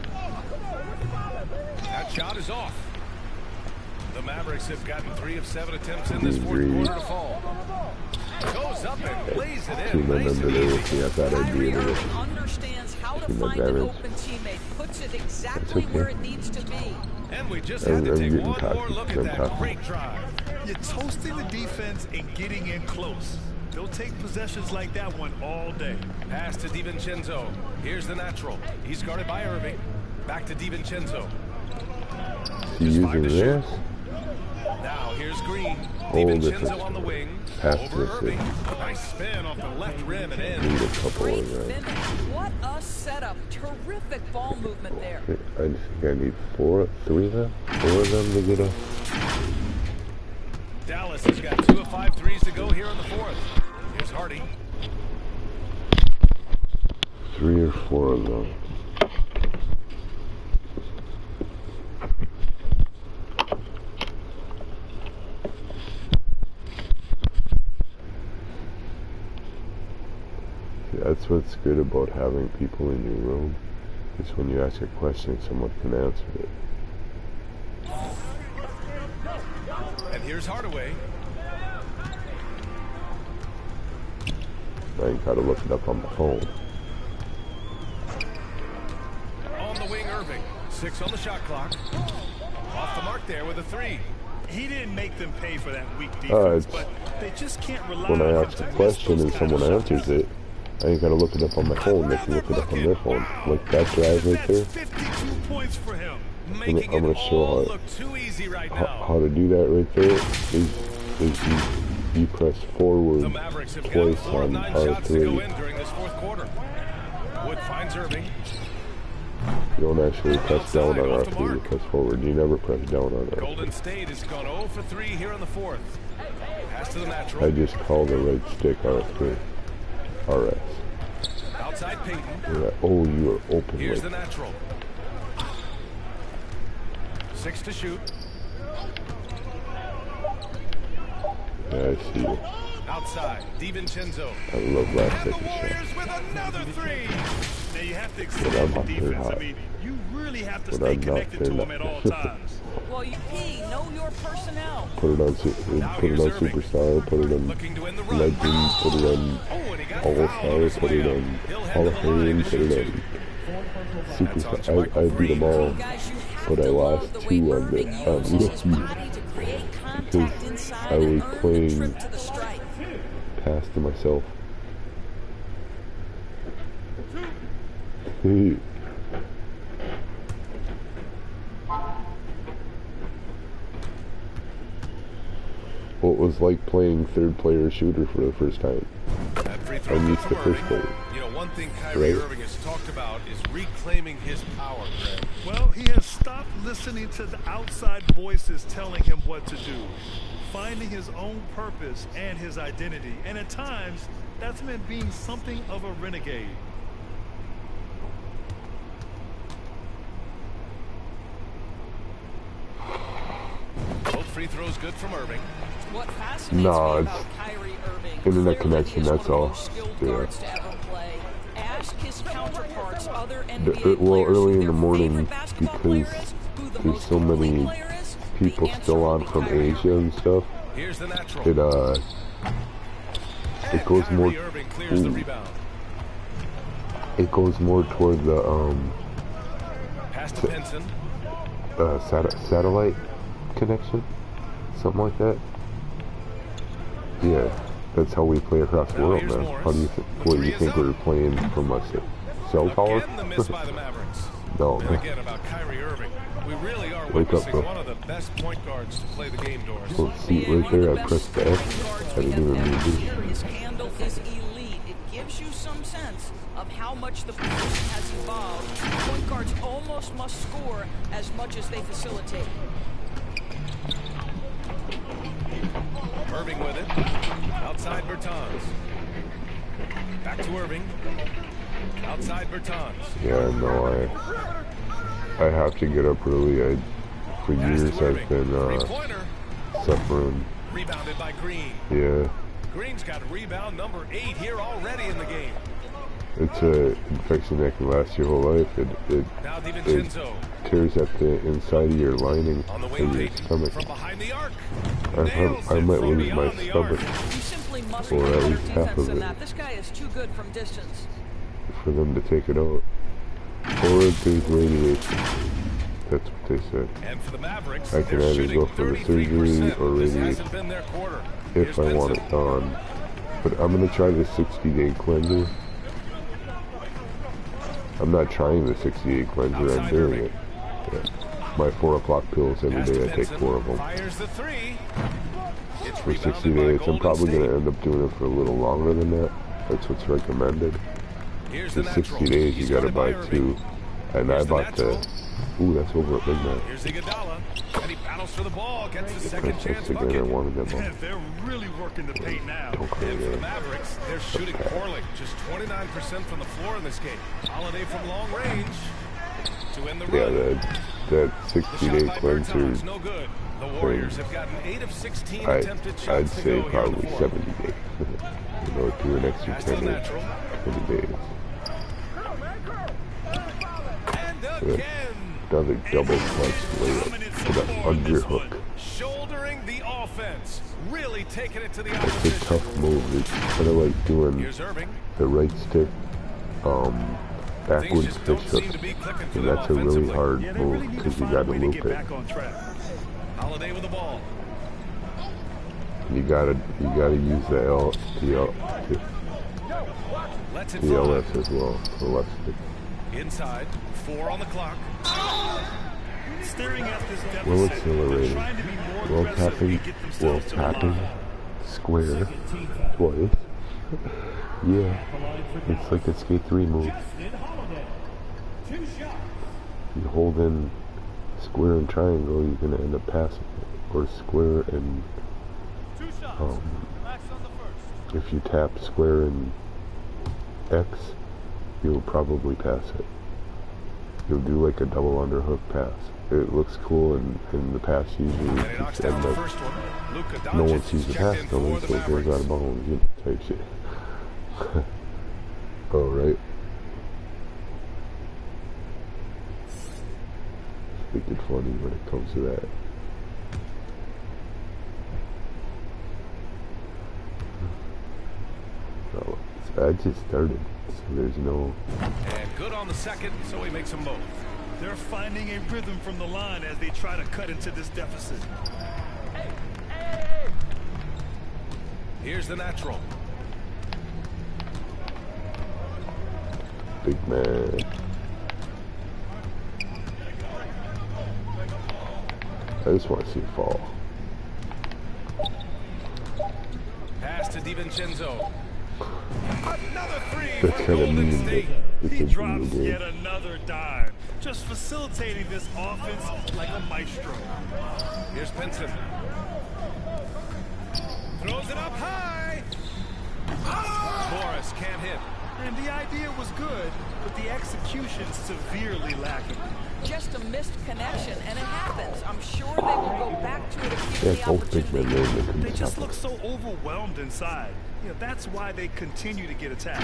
[SPEAKER 3] That shot is off. The Mavericks have gotten 3 of 7 attempts in this fourth quarter to fall. Goes up and lays it in.
[SPEAKER 7] Team member there with me. I thought I'd be in it.
[SPEAKER 2] Understands how to find an open teammate, puts it exactly where it needs to be.
[SPEAKER 3] And we just had to take one more look at that
[SPEAKER 7] cocky.
[SPEAKER 3] great drive.
[SPEAKER 1] You're toasting the defense and getting in close. They'll take possessions like that one all day.
[SPEAKER 3] Pass to DiVincenzo. Here's the natural. He's guarded by Irving. Back to DiVincenzo.
[SPEAKER 7] He's using this.
[SPEAKER 3] Now here's Green.
[SPEAKER 7] Hold this
[SPEAKER 3] DiVincenzo on the wing.
[SPEAKER 7] Pass
[SPEAKER 3] Over
[SPEAKER 7] this
[SPEAKER 3] Irving.
[SPEAKER 7] in.
[SPEAKER 3] Nice spin off the left rim and in.
[SPEAKER 7] Need a couple
[SPEAKER 2] Great
[SPEAKER 7] of that.
[SPEAKER 2] finish. What a setup. Terrific ball movement there.
[SPEAKER 7] I think I need 3 of them to get a...
[SPEAKER 3] Dallas has got 2 of 5 threes to go here in the fourth. Here's Hardy.
[SPEAKER 7] 3 or 4 of them. That's what's good about having people in your room, is when you ask a question, someone can answer it.
[SPEAKER 3] And here's Hardaway.
[SPEAKER 7] I gotta look it up on my phone.
[SPEAKER 3] On the wing, Irving. 6 on the shot clock. Off the mark there with a 3.
[SPEAKER 1] He didn't make them pay for that weak defense, but they just can't rely on
[SPEAKER 7] when I
[SPEAKER 1] him
[SPEAKER 7] ask
[SPEAKER 1] to
[SPEAKER 7] a
[SPEAKER 1] miss
[SPEAKER 7] question
[SPEAKER 1] those
[SPEAKER 7] and
[SPEAKER 1] kind of
[SPEAKER 7] someone
[SPEAKER 1] shots.
[SPEAKER 7] answers it, I ain't gotta look it up on my phone. They can look it up on their phone. Like that drive right there.
[SPEAKER 1] That's 52 points for him.
[SPEAKER 3] Making
[SPEAKER 7] I'm gonna
[SPEAKER 3] it
[SPEAKER 7] show
[SPEAKER 3] all
[SPEAKER 7] how-
[SPEAKER 3] look too easy right now.
[SPEAKER 7] How to do that right there is you press forward
[SPEAKER 3] The Mavericks have got
[SPEAKER 7] twice
[SPEAKER 3] 4 of
[SPEAKER 7] on
[SPEAKER 3] 9 shots to go
[SPEAKER 7] R3.
[SPEAKER 3] in during this fourth quarter. Wood finds Irving.
[SPEAKER 7] You don't actually press down on R3, you press forward. You never press down on R3.
[SPEAKER 3] Golden State has gone 0 for 3 here in the fourth. Pass to the natural.
[SPEAKER 7] I just call the right stick R3. RS.
[SPEAKER 3] Outside Peyton.
[SPEAKER 7] Oh, you are open.
[SPEAKER 3] Here's
[SPEAKER 7] Like,
[SPEAKER 3] the natural. 6 to shoot.
[SPEAKER 7] yeah, I see you.
[SPEAKER 3] Outside, DiVincenzo.
[SPEAKER 7] I love last
[SPEAKER 3] And the
[SPEAKER 7] second shot.
[SPEAKER 3] Warriors with another 3.
[SPEAKER 1] Now you have to
[SPEAKER 7] But
[SPEAKER 1] extend
[SPEAKER 7] I'm
[SPEAKER 1] the
[SPEAKER 7] not very
[SPEAKER 1] defense. I
[SPEAKER 7] hot.
[SPEAKER 1] mean, you really have to
[SPEAKER 7] But
[SPEAKER 1] stay
[SPEAKER 7] I'm not
[SPEAKER 1] connected to
[SPEAKER 7] very
[SPEAKER 1] him at all
[SPEAKER 7] hot.
[SPEAKER 1] times.
[SPEAKER 2] Well, you know your personnel.
[SPEAKER 7] Put it on, put it on Superstar, put it on
[SPEAKER 3] Looking to win the run.
[SPEAKER 7] Legend, put it on
[SPEAKER 3] Oh, and he got
[SPEAKER 7] All
[SPEAKER 3] fouled on
[SPEAKER 7] Star,
[SPEAKER 3] his
[SPEAKER 7] put
[SPEAKER 3] way
[SPEAKER 7] it
[SPEAKER 3] up.
[SPEAKER 7] on
[SPEAKER 3] He'll head
[SPEAKER 7] Hall
[SPEAKER 3] to
[SPEAKER 7] of
[SPEAKER 3] the line
[SPEAKER 7] Fame,
[SPEAKER 3] to
[SPEAKER 7] put
[SPEAKER 3] shoot
[SPEAKER 7] it
[SPEAKER 3] 2.
[SPEAKER 7] on Superstar. I beat them all,
[SPEAKER 2] Guys, you have
[SPEAKER 7] but I
[SPEAKER 2] to love
[SPEAKER 7] lost
[SPEAKER 2] the way
[SPEAKER 7] 2 on
[SPEAKER 2] Irving
[SPEAKER 7] the
[SPEAKER 2] uses his
[SPEAKER 7] ESPN
[SPEAKER 2] body to create contact
[SPEAKER 7] because
[SPEAKER 2] inside
[SPEAKER 7] I
[SPEAKER 2] and
[SPEAKER 7] was
[SPEAKER 2] earn the
[SPEAKER 7] playing
[SPEAKER 2] trip to the stripe.
[SPEAKER 7] pass to myself. Well, it was like playing third player shooter for the first time.
[SPEAKER 3] That free throw
[SPEAKER 7] I'm
[SPEAKER 3] good
[SPEAKER 7] used to
[SPEAKER 3] from
[SPEAKER 7] first
[SPEAKER 3] Irving.
[SPEAKER 7] player.
[SPEAKER 3] You know, one thing Kyrie
[SPEAKER 7] Right.
[SPEAKER 3] Irving has talked about is reclaiming his power, Greg.
[SPEAKER 1] Well, he has stopped listening to the outside voices telling him what to do, finding his own purpose and his identity. And at times, that's meant being something of a renegade.
[SPEAKER 3] Both free throws good from Irving.
[SPEAKER 2] What fascinates
[SPEAKER 7] No,
[SPEAKER 2] me
[SPEAKER 7] it's
[SPEAKER 2] about Kyrie Irving,
[SPEAKER 7] internet
[SPEAKER 2] clearly
[SPEAKER 7] connection,
[SPEAKER 2] he is
[SPEAKER 7] that's
[SPEAKER 2] one of the
[SPEAKER 7] all.
[SPEAKER 2] most skilled
[SPEAKER 7] Yeah.
[SPEAKER 2] guards to ever play. Ask his counterparts those other NBA
[SPEAKER 7] well,
[SPEAKER 2] players
[SPEAKER 7] early
[SPEAKER 2] who
[SPEAKER 7] in
[SPEAKER 2] their
[SPEAKER 7] the morning,
[SPEAKER 2] favorite basketball
[SPEAKER 7] because
[SPEAKER 2] player is, who the
[SPEAKER 7] there's
[SPEAKER 2] most
[SPEAKER 7] so
[SPEAKER 2] complete
[SPEAKER 7] many
[SPEAKER 2] player is?
[SPEAKER 7] people
[SPEAKER 2] The answer
[SPEAKER 7] still
[SPEAKER 2] will
[SPEAKER 7] on
[SPEAKER 2] be
[SPEAKER 7] from
[SPEAKER 2] Kyrie
[SPEAKER 7] Asia and stuff.
[SPEAKER 3] Here's the natural.
[SPEAKER 7] It goes more.
[SPEAKER 3] Kyrie Irving clears the rebound.
[SPEAKER 7] It goes more toward the
[SPEAKER 3] Pass to Pinson.
[SPEAKER 7] satellite connection, something like that. Yeah, that's how we play across the world, man. How do you think? What do you think we're playing from a cell tower?
[SPEAKER 3] Again, the miss by the Mavericks.
[SPEAKER 7] No.
[SPEAKER 3] And again about Kyrie Irving. We really are
[SPEAKER 7] Wake up,
[SPEAKER 3] witnessing
[SPEAKER 7] bro.
[SPEAKER 3] one of the best point guards to play the game, Doris.
[SPEAKER 7] Well, see, right there, I pressed the X. I didn't even move
[SPEAKER 2] here. His handle is elite. It gives you some sense of how much the position has evolved. Point guards almost must score as much as they facilitate.
[SPEAKER 3] Irving with it. Outside Bertans. Back to Irving. Outside Bertans.
[SPEAKER 7] Yeah, no, I have to get up early. For years I've been suffering.
[SPEAKER 3] Rebounded by Green.
[SPEAKER 7] Yeah.
[SPEAKER 3] Green's got rebound number 8 here already in the game.
[SPEAKER 7] It's a infection that can last your whole life. It tears at the inside of your lining of your stomach.
[SPEAKER 3] From behind the arc.
[SPEAKER 7] I might lose my stomach,
[SPEAKER 2] You simply must
[SPEAKER 7] or
[SPEAKER 2] play
[SPEAKER 7] at
[SPEAKER 2] better
[SPEAKER 7] least half
[SPEAKER 2] defense
[SPEAKER 7] of
[SPEAKER 2] than
[SPEAKER 7] it,
[SPEAKER 2] that. This guy is too good from distance.
[SPEAKER 7] for them to take it out. Or if there's radiation. That's what they said.
[SPEAKER 3] And for the Mavericks,
[SPEAKER 7] I can either go for the surgery or radiation if I want it gone. But I'm going to try the 60-day cleanser. I'm not trying the 60-day cleanser, I'm doing it. Yeah. My 4 o'clock pills every day, I take 4 of them. For 60 days, I'm probably going to end up doing it for a little longer than that. That's what's recommended. For 60 days, you got to buy 2. And I bought the... Ooh, that's over at midnight.
[SPEAKER 3] Here's Iguodala, and he battles for the ball, gets the second chance
[SPEAKER 7] again,
[SPEAKER 3] bucket.
[SPEAKER 7] I wanted that ball.
[SPEAKER 1] They're really working the paint now.
[SPEAKER 7] Don't cry
[SPEAKER 3] And for the
[SPEAKER 7] there.
[SPEAKER 3] Mavericks, they're shooting poorly. Just 29% from the floor in this game. Holiday from long range to end the run.
[SPEAKER 7] Yeah, that 60-day cleanser,
[SPEAKER 3] No good. The Warriors have gotten 8 of 16 attempted
[SPEAKER 7] I'd
[SPEAKER 3] shots to
[SPEAKER 7] say
[SPEAKER 3] go here in the
[SPEAKER 7] probably
[SPEAKER 3] fourth.
[SPEAKER 7] 70 days. You know, do an extra 10 or 20 days.
[SPEAKER 3] And again.
[SPEAKER 7] Another double clutch layup to the underhook.
[SPEAKER 3] Shouldering the offense. Really taking it to the
[SPEAKER 7] It's a
[SPEAKER 3] opposition.
[SPEAKER 7] tough move. It's kind of like doing
[SPEAKER 3] Here's Irving.
[SPEAKER 7] the right stick backwards fish hook. And that's a really hard
[SPEAKER 1] Yeah, they
[SPEAKER 7] move
[SPEAKER 1] really need to
[SPEAKER 7] because you
[SPEAKER 1] find
[SPEAKER 7] got
[SPEAKER 1] a
[SPEAKER 7] to
[SPEAKER 1] way to
[SPEAKER 7] loop
[SPEAKER 1] get
[SPEAKER 7] it.
[SPEAKER 1] back on track.
[SPEAKER 3] Holiday with the ball.
[SPEAKER 7] You gotta use the
[SPEAKER 3] Lets it
[SPEAKER 7] the
[SPEAKER 3] fly.
[SPEAKER 7] LS as well, the left stick.
[SPEAKER 3] Inside. 4 on the clock.
[SPEAKER 1] Staring at this deficit,
[SPEAKER 7] Well
[SPEAKER 1] they're
[SPEAKER 7] accelerated,
[SPEAKER 1] trying to be more
[SPEAKER 7] well
[SPEAKER 1] aggressive
[SPEAKER 7] tapping,
[SPEAKER 1] and get
[SPEAKER 7] well
[SPEAKER 1] themselves to the
[SPEAKER 7] tapping,
[SPEAKER 1] line.
[SPEAKER 7] square, twice. Yeah, it's like a skate 3 move. You hold in square and triangle, you're gonna end up passing it. Or square and if you tap square and X, you'll probably pass it. You'll do like a double underhook pass. It looks cool, and the pass usually just ends up. No one sees the pass coming, so it goes out of bounds, you know, type shit. Oh, right. Think it's funny when it comes to that. No, I just started, so there's no...
[SPEAKER 3] And good on the second, so he makes them both.
[SPEAKER 1] They're finding a rhythm from the line as they try to cut into this deficit.
[SPEAKER 3] Here's the natural.
[SPEAKER 7] Big man. I just want to see it fall.
[SPEAKER 3] Pass to DiVincenzo. Another 3
[SPEAKER 7] That's
[SPEAKER 3] for
[SPEAKER 7] kind of
[SPEAKER 3] Golden
[SPEAKER 7] mean,
[SPEAKER 3] State.
[SPEAKER 7] but it's
[SPEAKER 1] He
[SPEAKER 7] a
[SPEAKER 1] drops
[SPEAKER 7] video
[SPEAKER 1] yet
[SPEAKER 7] game.
[SPEAKER 1] another dime, just facilitating this offense like a maestro.
[SPEAKER 3] Here's Pinson. Throws it up high. Morris can't hit.
[SPEAKER 1] And the idea was good, but the execution severely lacking.
[SPEAKER 2] Just a missed connection, and it happens. I'm sure they will go back to it if given
[SPEAKER 7] Yeah,
[SPEAKER 2] the
[SPEAKER 7] both big men
[SPEAKER 2] opportunity.
[SPEAKER 7] there, they couldn't
[SPEAKER 1] They just
[SPEAKER 7] stop
[SPEAKER 1] look
[SPEAKER 7] it.
[SPEAKER 1] so overwhelmed inside. You know, that's why they continue to get attacked.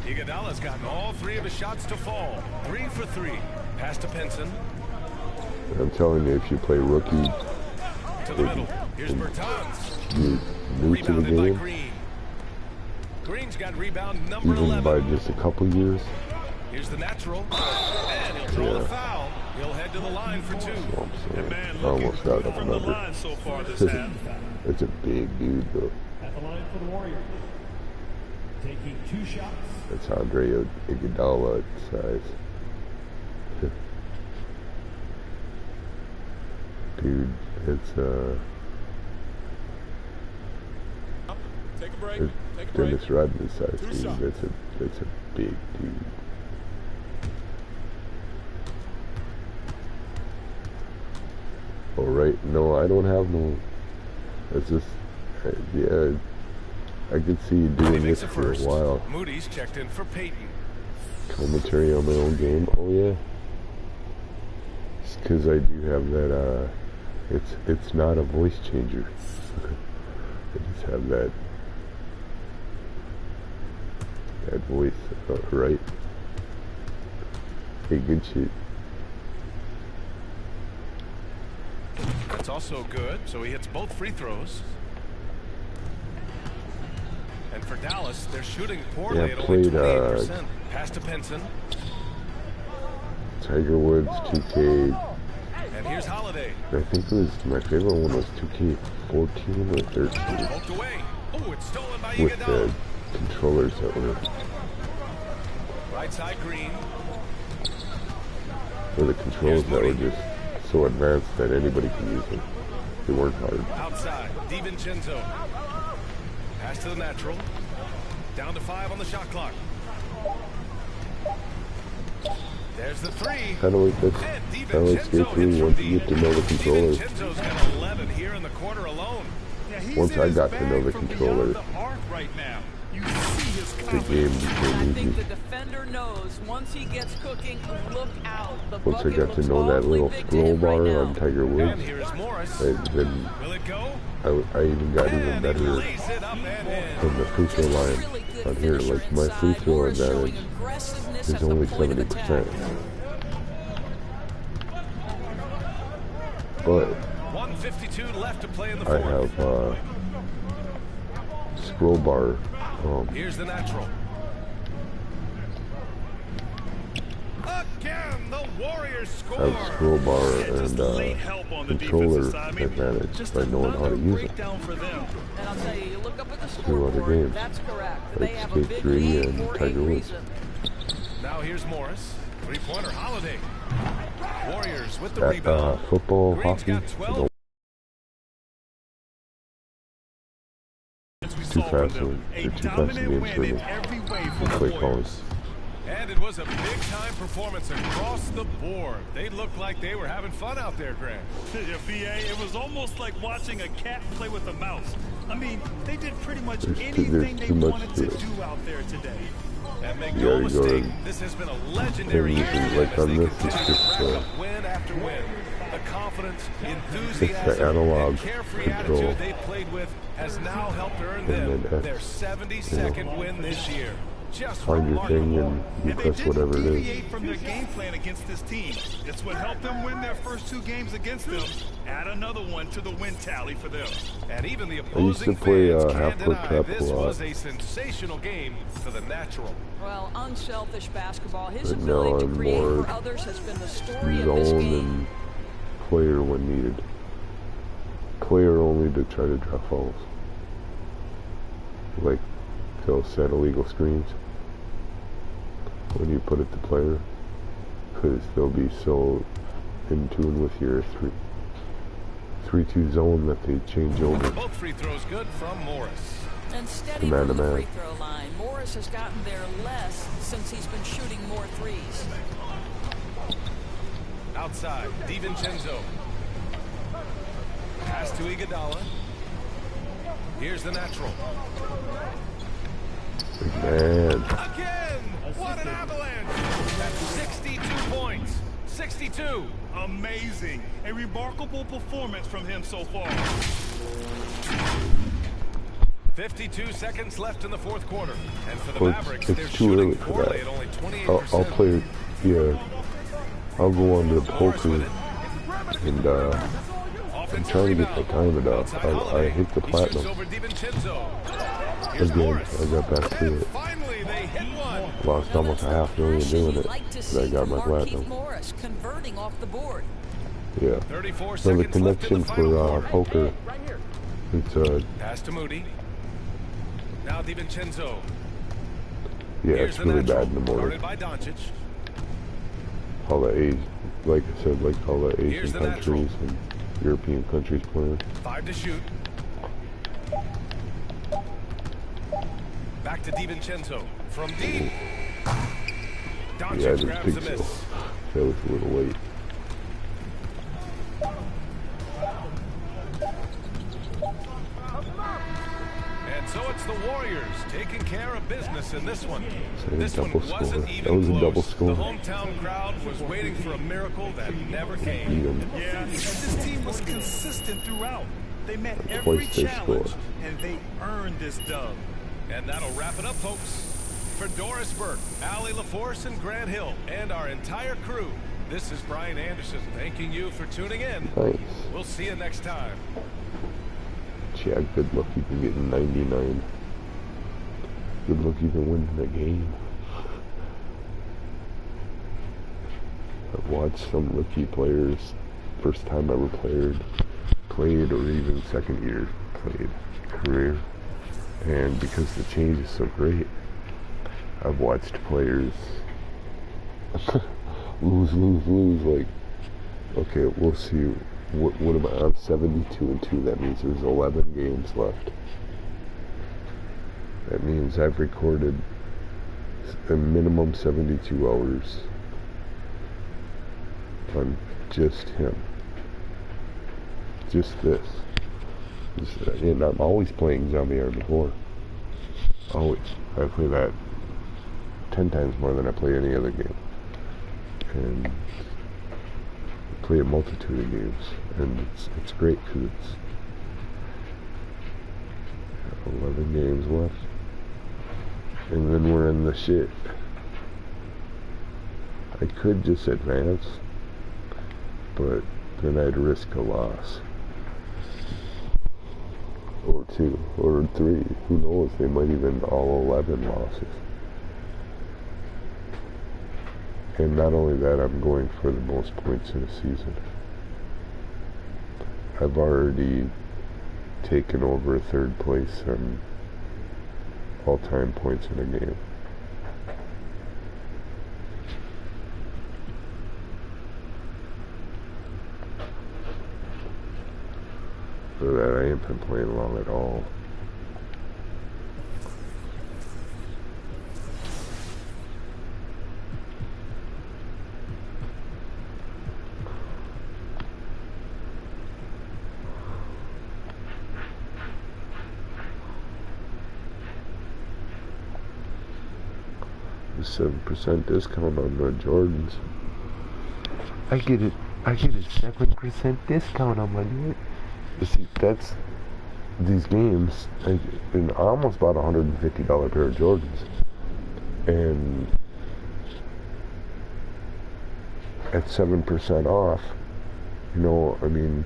[SPEAKER 3] Iguodala's gotten all 3 of his shots to fall. 3 for 3. Pass to Pinson.
[SPEAKER 7] I'm telling you, if you play rookie,
[SPEAKER 3] To the middle. Here's Bertans.
[SPEAKER 7] you're new to the
[SPEAKER 3] Rebounded by
[SPEAKER 7] game,
[SPEAKER 3] Green. Green's got rebound number
[SPEAKER 7] even
[SPEAKER 3] 11.
[SPEAKER 7] by just a couple years.
[SPEAKER 3] Here's the natural. And he'll draw the foul. He'll head to the line for 2.
[SPEAKER 7] That's what I'm saying.
[SPEAKER 1] And man,
[SPEAKER 7] I almost got
[SPEAKER 1] looking
[SPEAKER 7] up
[SPEAKER 1] from the
[SPEAKER 7] another.
[SPEAKER 1] line so far this half.
[SPEAKER 7] It's a big dude, though.
[SPEAKER 4] At the line for the Warriors. Taking 2 shots.
[SPEAKER 7] It's Andre Iguodala size. Dude, it's
[SPEAKER 1] Take a break.
[SPEAKER 7] it's Dennis Rodman size, dude. It's a big dude. Oh right, no, I don't have no. It's just, yeah. I could see you doing this for a while.
[SPEAKER 3] Moody's checked in for Peyton.
[SPEAKER 7] Commentary on my own game. Oh yeah. It's because I do have that. It's not a voice changer. I just have that voice, right? Hey, good shit.
[SPEAKER 3] That's also good. So he hits both free throws. And for Dallas, they're shooting poorly
[SPEAKER 7] Yeah,
[SPEAKER 3] at only
[SPEAKER 7] played
[SPEAKER 3] 28%. Pass to Pinson.
[SPEAKER 7] Tiger Woods 2K.
[SPEAKER 3] And here's Holiday.
[SPEAKER 7] I think it was my favorite one was 2K14 or 13
[SPEAKER 3] Poked away. Oh, it's stolen by
[SPEAKER 7] with the
[SPEAKER 3] Iguodala.
[SPEAKER 7] controllers that were,
[SPEAKER 3] Right side Green.
[SPEAKER 7] just so advanced that anybody can use them. They weren't hard.
[SPEAKER 3] Outside, DiVincenzo. Pass to the natural. Down to 5 on the shot clock. There's the 3.
[SPEAKER 7] Kind of like this.
[SPEAKER 3] And
[SPEAKER 7] Kind of like skate
[SPEAKER 3] DiVincenzo
[SPEAKER 7] through
[SPEAKER 3] hits
[SPEAKER 7] once
[SPEAKER 3] from
[SPEAKER 7] you get to know the controller.
[SPEAKER 3] DiVincenzo's got 11 here in the quarter alone.
[SPEAKER 1] Yeah, he's
[SPEAKER 7] Once
[SPEAKER 1] in
[SPEAKER 7] I
[SPEAKER 1] his
[SPEAKER 7] got to
[SPEAKER 1] bag
[SPEAKER 7] know the
[SPEAKER 1] from
[SPEAKER 7] controller,
[SPEAKER 1] beyond the arc right now. You see his
[SPEAKER 7] the
[SPEAKER 1] confidence.
[SPEAKER 7] game
[SPEAKER 2] I
[SPEAKER 7] became
[SPEAKER 2] think
[SPEAKER 7] easy.
[SPEAKER 2] the defender knows once he gets cooking, look out. The
[SPEAKER 7] Once I
[SPEAKER 2] bucket
[SPEAKER 7] got to
[SPEAKER 2] looks
[SPEAKER 7] know that
[SPEAKER 2] awfully
[SPEAKER 7] little
[SPEAKER 2] big to
[SPEAKER 7] scroll
[SPEAKER 2] him right
[SPEAKER 7] bar
[SPEAKER 2] now.
[SPEAKER 7] on Tiger
[SPEAKER 3] And
[SPEAKER 7] Woods,
[SPEAKER 3] here's Morris.
[SPEAKER 7] then
[SPEAKER 3] Will it go?
[SPEAKER 7] I even got even
[SPEAKER 3] And he
[SPEAKER 7] better
[SPEAKER 3] lays it up and in.
[SPEAKER 7] from the free throw line
[SPEAKER 2] Really good
[SPEAKER 7] on here.
[SPEAKER 2] finisher
[SPEAKER 7] Like my free
[SPEAKER 2] inside.
[SPEAKER 7] throw
[SPEAKER 2] Morris showing
[SPEAKER 7] advantage
[SPEAKER 2] aggressiveness
[SPEAKER 7] is
[SPEAKER 2] at the
[SPEAKER 7] only
[SPEAKER 2] point of attack.
[SPEAKER 7] 70%. But
[SPEAKER 3] 1:52 left to play in the
[SPEAKER 7] I
[SPEAKER 3] fourth.
[SPEAKER 7] have scroll bar.
[SPEAKER 3] Here's the natural. Again, the Warriors score.
[SPEAKER 7] I have scroll bar
[SPEAKER 1] Just
[SPEAKER 7] and
[SPEAKER 1] late help on the
[SPEAKER 7] controller
[SPEAKER 1] defensive side. Maybe
[SPEAKER 7] advantage
[SPEAKER 1] just
[SPEAKER 7] by knowing how to
[SPEAKER 1] another
[SPEAKER 7] use it.
[SPEAKER 1] breakdown for them.
[SPEAKER 2] And I'll tell you, you look up at the
[SPEAKER 7] Through other
[SPEAKER 2] scoreboard,
[SPEAKER 7] games,
[SPEAKER 2] that's correct.
[SPEAKER 7] like
[SPEAKER 2] They have a
[SPEAKER 7] Skate
[SPEAKER 2] big
[SPEAKER 7] 3
[SPEAKER 2] lead
[SPEAKER 7] and
[SPEAKER 2] for a
[SPEAKER 7] Tiger Woods.
[SPEAKER 2] reason.
[SPEAKER 3] Now here's Morris. 3-pointer Holiday. Warriors with the
[SPEAKER 7] At
[SPEAKER 3] rebound.
[SPEAKER 7] football,
[SPEAKER 3] Green's
[SPEAKER 7] hockey,
[SPEAKER 3] got 12.
[SPEAKER 1] As we
[SPEAKER 7] too
[SPEAKER 1] saw from
[SPEAKER 7] fast.
[SPEAKER 1] them, a
[SPEAKER 7] They're too fast
[SPEAKER 1] dominant
[SPEAKER 7] games
[SPEAKER 1] win
[SPEAKER 7] for
[SPEAKER 1] in
[SPEAKER 7] me.
[SPEAKER 1] every way for the
[SPEAKER 7] Play
[SPEAKER 1] Warriors.
[SPEAKER 7] calls.
[SPEAKER 3] And it was a big-time performance across the board. They looked like they were having fun out there, Grant.
[SPEAKER 1] Yeah, BA, it was almost like watching a cat play with a mouse. I mean, they did pretty much anything they
[SPEAKER 7] too much
[SPEAKER 1] wanted
[SPEAKER 7] to
[SPEAKER 1] to
[SPEAKER 7] it.
[SPEAKER 1] do out there today.
[SPEAKER 3] And make
[SPEAKER 7] You
[SPEAKER 3] no
[SPEAKER 7] gotta go
[SPEAKER 3] mistake,
[SPEAKER 7] and
[SPEAKER 3] this has been a legendary
[SPEAKER 7] play
[SPEAKER 3] year for
[SPEAKER 7] anything
[SPEAKER 3] them
[SPEAKER 7] like
[SPEAKER 3] as
[SPEAKER 7] on
[SPEAKER 3] they
[SPEAKER 7] this, it's
[SPEAKER 3] continue to
[SPEAKER 7] just,
[SPEAKER 3] rack up win after win. The confidence,
[SPEAKER 7] It's the
[SPEAKER 3] enthusiasm,
[SPEAKER 7] analog
[SPEAKER 3] and carefree
[SPEAKER 7] control.
[SPEAKER 3] attitude they've played with has now helped earn
[SPEAKER 7] And
[SPEAKER 3] them
[SPEAKER 7] then
[SPEAKER 3] their 72nd win this year. Just
[SPEAKER 7] find your thing
[SPEAKER 3] remarkable.
[SPEAKER 7] and you
[SPEAKER 1] And they
[SPEAKER 7] press
[SPEAKER 1] didn't
[SPEAKER 7] whatever it is.
[SPEAKER 1] deviate from their game plan against this team. It's what helped them win their first 2 games against them. Add another one to the win tally for them.
[SPEAKER 3] And even the
[SPEAKER 7] used
[SPEAKER 3] opposing
[SPEAKER 7] to play,
[SPEAKER 3] fans can't
[SPEAKER 7] half-court
[SPEAKER 3] deny
[SPEAKER 7] trap a
[SPEAKER 3] this
[SPEAKER 7] lot.
[SPEAKER 3] was a sensational game for the natural.
[SPEAKER 2] Well, unselfish basketball. His
[SPEAKER 7] But now
[SPEAKER 2] ability to
[SPEAKER 7] I'm
[SPEAKER 2] create
[SPEAKER 7] more
[SPEAKER 2] for others has been the story of this
[SPEAKER 7] Zone
[SPEAKER 2] game.
[SPEAKER 7] and player when needed. Player only to try to draw fouls. Like they'll set illegal screens when you put it to player, because they'll be so in tune with your 3-2 zone that they change over.
[SPEAKER 3] Both free throws good from Morris.
[SPEAKER 2] And steady
[SPEAKER 7] Man
[SPEAKER 2] from
[SPEAKER 7] to
[SPEAKER 2] the
[SPEAKER 7] man.
[SPEAKER 2] free throw line. Morris has gotten there less since he's been shooting more threes.
[SPEAKER 3] Outside, DiVincenzo. Pass to Iguodala. Here's the natural.
[SPEAKER 7] Man,
[SPEAKER 3] Again! What an avalanche! That's 62 points. 62.
[SPEAKER 1] Amazing. A remarkable performance from him so far.
[SPEAKER 3] 52 seconds left in the fourth quarter. And for the
[SPEAKER 7] Well,
[SPEAKER 3] Mavericks, they're
[SPEAKER 7] it's too early
[SPEAKER 3] shooting
[SPEAKER 7] for
[SPEAKER 3] poorly
[SPEAKER 7] that.
[SPEAKER 3] at only 28%.
[SPEAKER 7] I'll play, yeah. I'll go on to the poker, and I'm trying to get my timing up. I hit the platinum. Again, I got back to it.
[SPEAKER 3] Finally, they hit one.
[SPEAKER 7] Lost almost $500,000 doing it, but I got my platinum.
[SPEAKER 2] Morris converting off the board.
[SPEAKER 7] Yeah.
[SPEAKER 3] 34
[SPEAKER 7] So the
[SPEAKER 3] seconds left in
[SPEAKER 7] connection
[SPEAKER 3] the final
[SPEAKER 7] for
[SPEAKER 3] quarter.
[SPEAKER 7] poker, it's
[SPEAKER 3] Pass to Moody. Now DiVincenzo.
[SPEAKER 7] yeah,
[SPEAKER 3] Here's
[SPEAKER 7] it's
[SPEAKER 3] the
[SPEAKER 7] really
[SPEAKER 3] natural.
[SPEAKER 7] bad in the morning.
[SPEAKER 3] Guarded by Doncic.
[SPEAKER 7] All the Asian, like I said, like all the
[SPEAKER 3] Here's
[SPEAKER 7] Asian
[SPEAKER 3] the natural.
[SPEAKER 7] countries and European countries playing.
[SPEAKER 3] 5 to shoot. Back to DiVincenzo. From deep.
[SPEAKER 7] Yeah, I
[SPEAKER 3] Doncic
[SPEAKER 7] didn't
[SPEAKER 3] grabs
[SPEAKER 7] think
[SPEAKER 3] the
[SPEAKER 7] so.
[SPEAKER 3] miss.
[SPEAKER 7] That was a little late.
[SPEAKER 3] And so it's the Warriors taking care of business in this one. This one
[SPEAKER 7] Double score.
[SPEAKER 3] wasn't
[SPEAKER 7] That
[SPEAKER 3] even
[SPEAKER 7] was a
[SPEAKER 3] close.
[SPEAKER 7] double score.
[SPEAKER 3] The hometown crowd was waiting for a miracle that never came.
[SPEAKER 7] Beat 'em.
[SPEAKER 1] Yeah, and this team was consistent throughout. They met
[SPEAKER 7] Twice
[SPEAKER 1] every
[SPEAKER 7] they
[SPEAKER 1] challenge,
[SPEAKER 7] scored.
[SPEAKER 1] and they earned this dub.
[SPEAKER 3] And that'll wrap it up, folks. For Doris Burke, Allie LaForce, and Grant Hill, and our entire crew, this is Brian Anderson thanking you for tuning in.
[SPEAKER 7] Nice.
[SPEAKER 3] We'll see you next time.
[SPEAKER 7] Chad, good luck you can get 99. Good luck you can win the game. I've watched some rookie players, first time ever played, or even second year played career. And because the change is so great, I've watched players lose, like, okay, we'll see. What am I? I'm 72-2. That means there's 11 games left. That means I've recorded a minimum 72 hours on just him. Just this. And I'm always playing Zombie Army 4. Always. I play that 10 times more than I play any other game. And play a multitude of games, and it's great because it's 11 games left, and then we're in the shit. I could just advance, but then I'd risk a loss, or 2, or 3. Who knows? They might even all 11 losses. And not only that, I'm going for the most points in a season. I've already taken over 3rd place on all-time points in a game. So that I ain't been playing long at all. The 7% discount on the Jordans. I get a 7% discount on my Jordans. You see, that's these games. I almost bought a $150 pair of Jordans, and at 7% off, you know, I mean,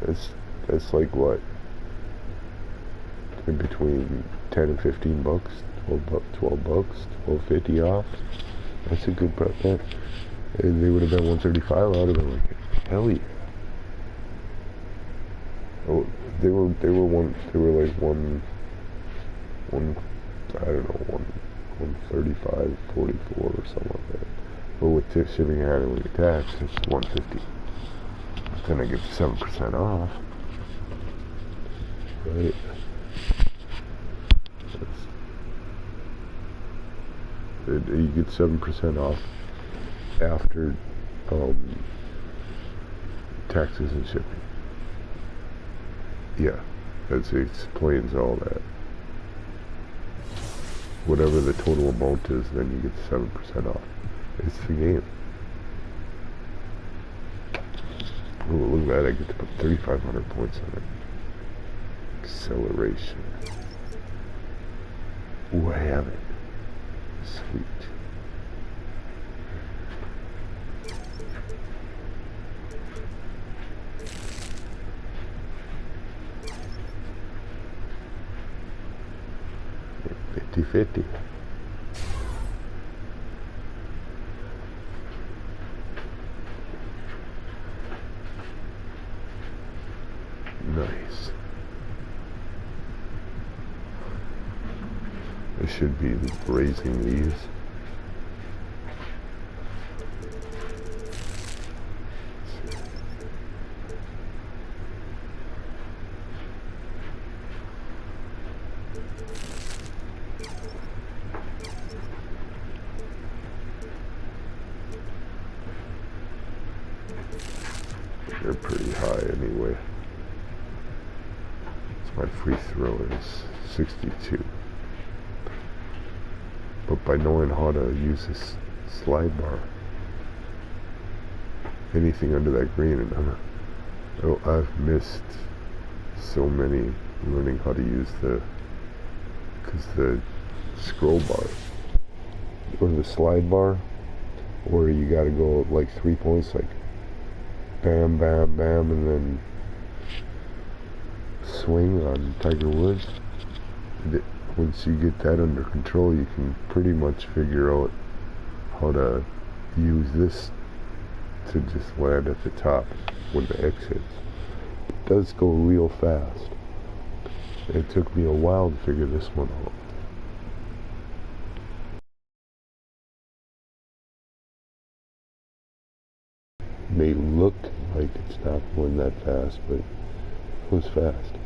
[SPEAKER 7] it's like what, in between 10 and 15 bucks, 12 bucks, $12.50 off. That's a good bet. And they would have been 135. I would have been like, hell yeah. Oh, they were like one I don't know, 135, 44 or something like that. But with shipping and handling tax, it's 150. Then I get 7% off, right? You get 7% off after taxes and shipping. Yeah, that explains all that. Whatever the total amount is, then you get 7% off. It's the game. Oh, look at that, I get to put 3,500 points on it. Acceleration. Ooh, I have it. Sweet. Yeah, 50-50. Nice. I should be raising these. They're pretty high anyway. So my free throw is 62. But by knowing how to use this slide bar, anything under that green, and I've missed so many learning how to use because the scroll bar or the slide bar, or you gotta go like 3 points, like bam, bam, bam, and then swing on Tiger Woods. Once you get that under control, you can pretty much figure out how to use this to just land at the top when the X hits. It does go real fast. It took me a while to figure this one out. It may look like it's not going that fast, but it goes fast.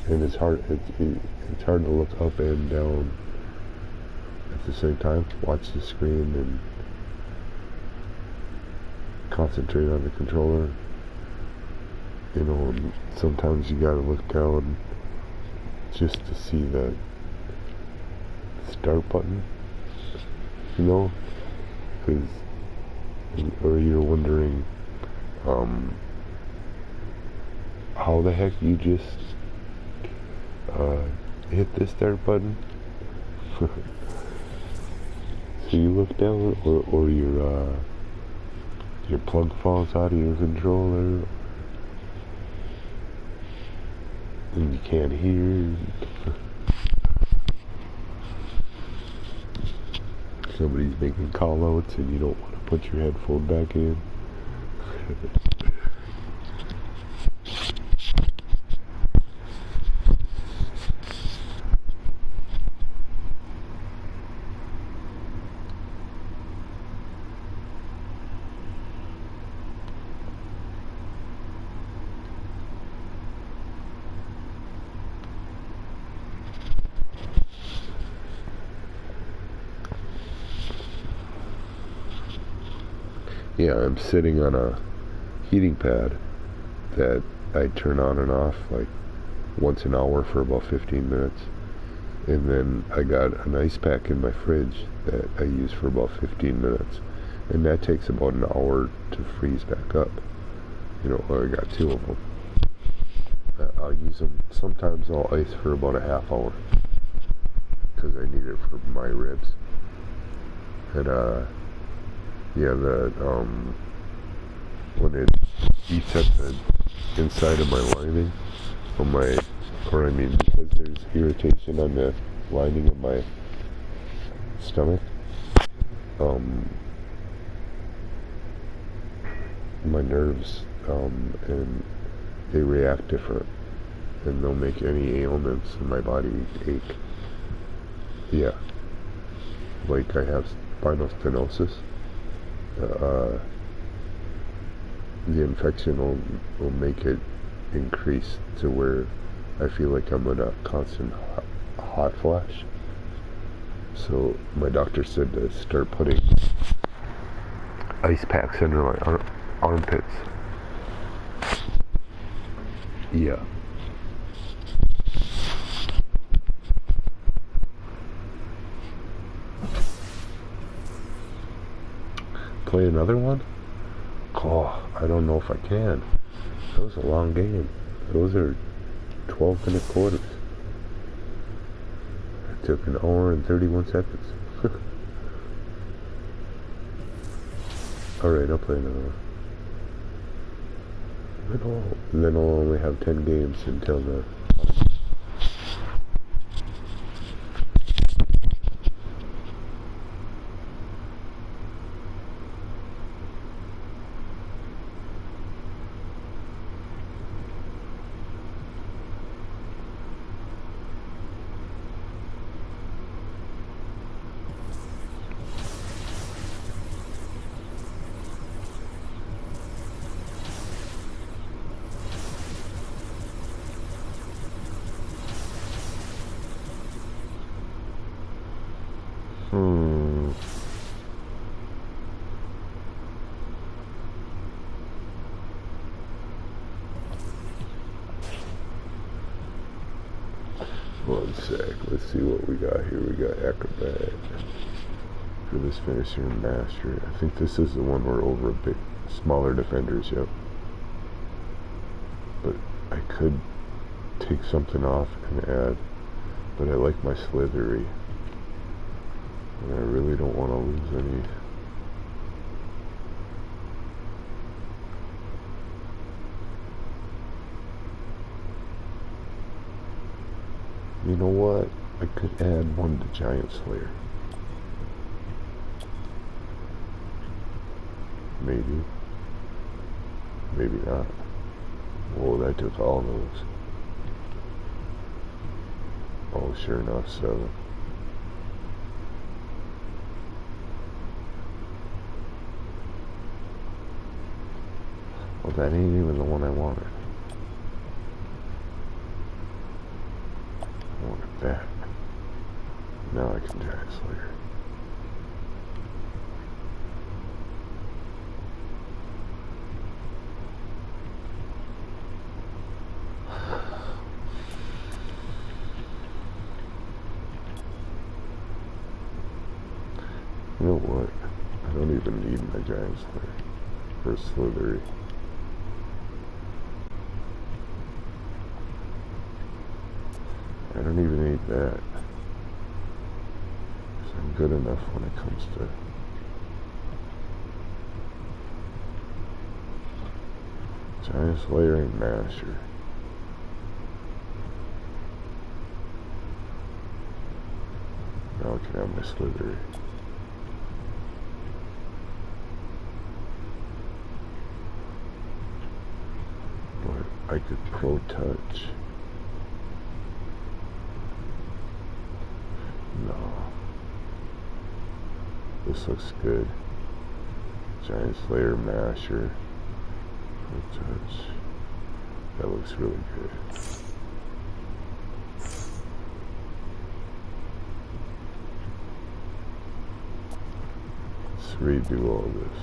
[SPEAKER 7] And it's hard. It's hard to look up and down at the same time. Watch the screen and concentrate on the controller. You know, and sometimes you gotta look down just to see the start button. You know, or you're wondering, how the heck you just hit the start button. So you look down, or your plug falls out of your controller, and you can't hear. Somebody's making call outs and you don't want to put your headphone back in. Yeah, I'm sitting on a heating pad that I turn on and off like once an hour for about 15 minutes. And then I got an ice pack in my fridge that I use for about 15 minutes. And that takes about an hour to freeze back up. You know, I got two of them. I'll use them, sometimes I'll ice for about a half hour because I need it for my ribs. And yeah, when it eats at the inside of my lining, because there's irritation on the lining of my stomach, my nerves, and they react different, and they'll make any ailments in my body ache. Yeah, like I have spinal stenosis. The infection will make it increase to where I feel like I'm in a constant hot flash. So my doctor said to start putting ice packs under my armpits. Yeah. Play another one? Oh, I don't know if I can. That was a long game. Those are 12-minute quarters. It took an hour and 31 seconds. Alright, I'll play another one. Then I'll only have 10 games until then. One sec, let's see what we got here. We got Acrobat for this finisher and master. I think this is the one where over a bit smaller defenders, yep. But I could take something off and add, but I like my slithery. And I really don't want to lose any. You know what? I could add one to Giant Slayer. Maybe. Maybe not. Whoa, that took all those. Oh, sure enough, 7. Well, that ain't even the one I wanted. I wanted that. Now I can Giant Slayer. You know what? I don't even need my Giant Slayer for Slithery. I don't even need that. 'Cause I'm good enough when it comes to Giant Slayer and Masher. Now I can have my Slithery. But I could Pro Touch. No. This looks good. Giant Slayer, Masher, Pro Touch. That looks really good. Let's redo all this.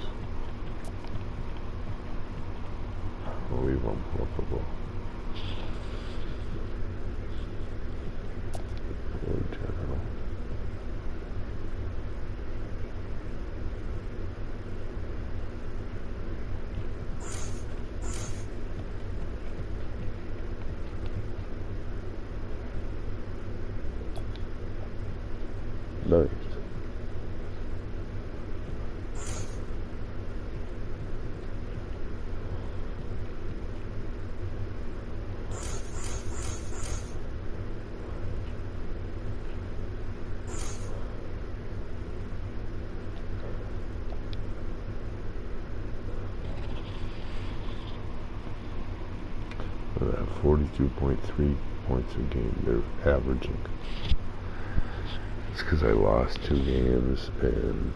[SPEAKER 7] I'll leave them flippable. General. Nice. Look at that, 42.3 points a game they're averaging. It's because I lost 2 games and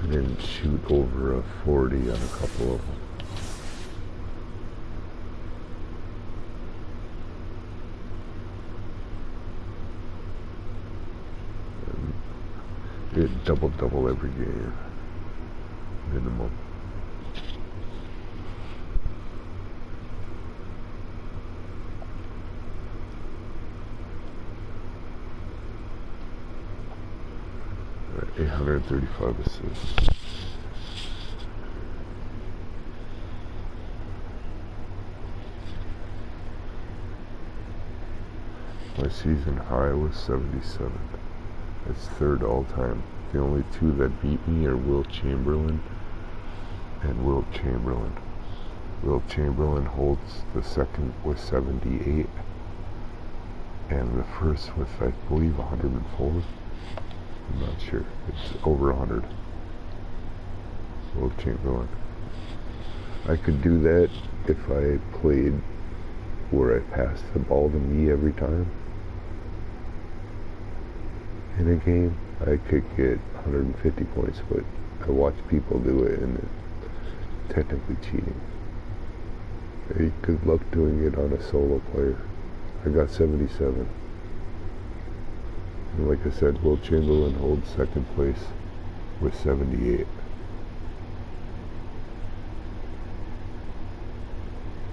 [SPEAKER 7] I didn't shoot over a 40 on a couple of them. And it double every game, minimum. Right, 835 assists. My season high was 77. That's third all time. The only two that beat me are Will Chamberlain and Will Chamberlain. Will Chamberlain holds the second with 78 and the first with, I believe, 104. I'm not sure. It's over 100. Will Chamberlain. I could do that if I played where I passed the ball to me every time. In a game, I could get 150 points, but I watch people do it and it's technically cheating. Good luck doing it on a solo player. I got 77. And like I said, Will Chamberlain holds second place with 78.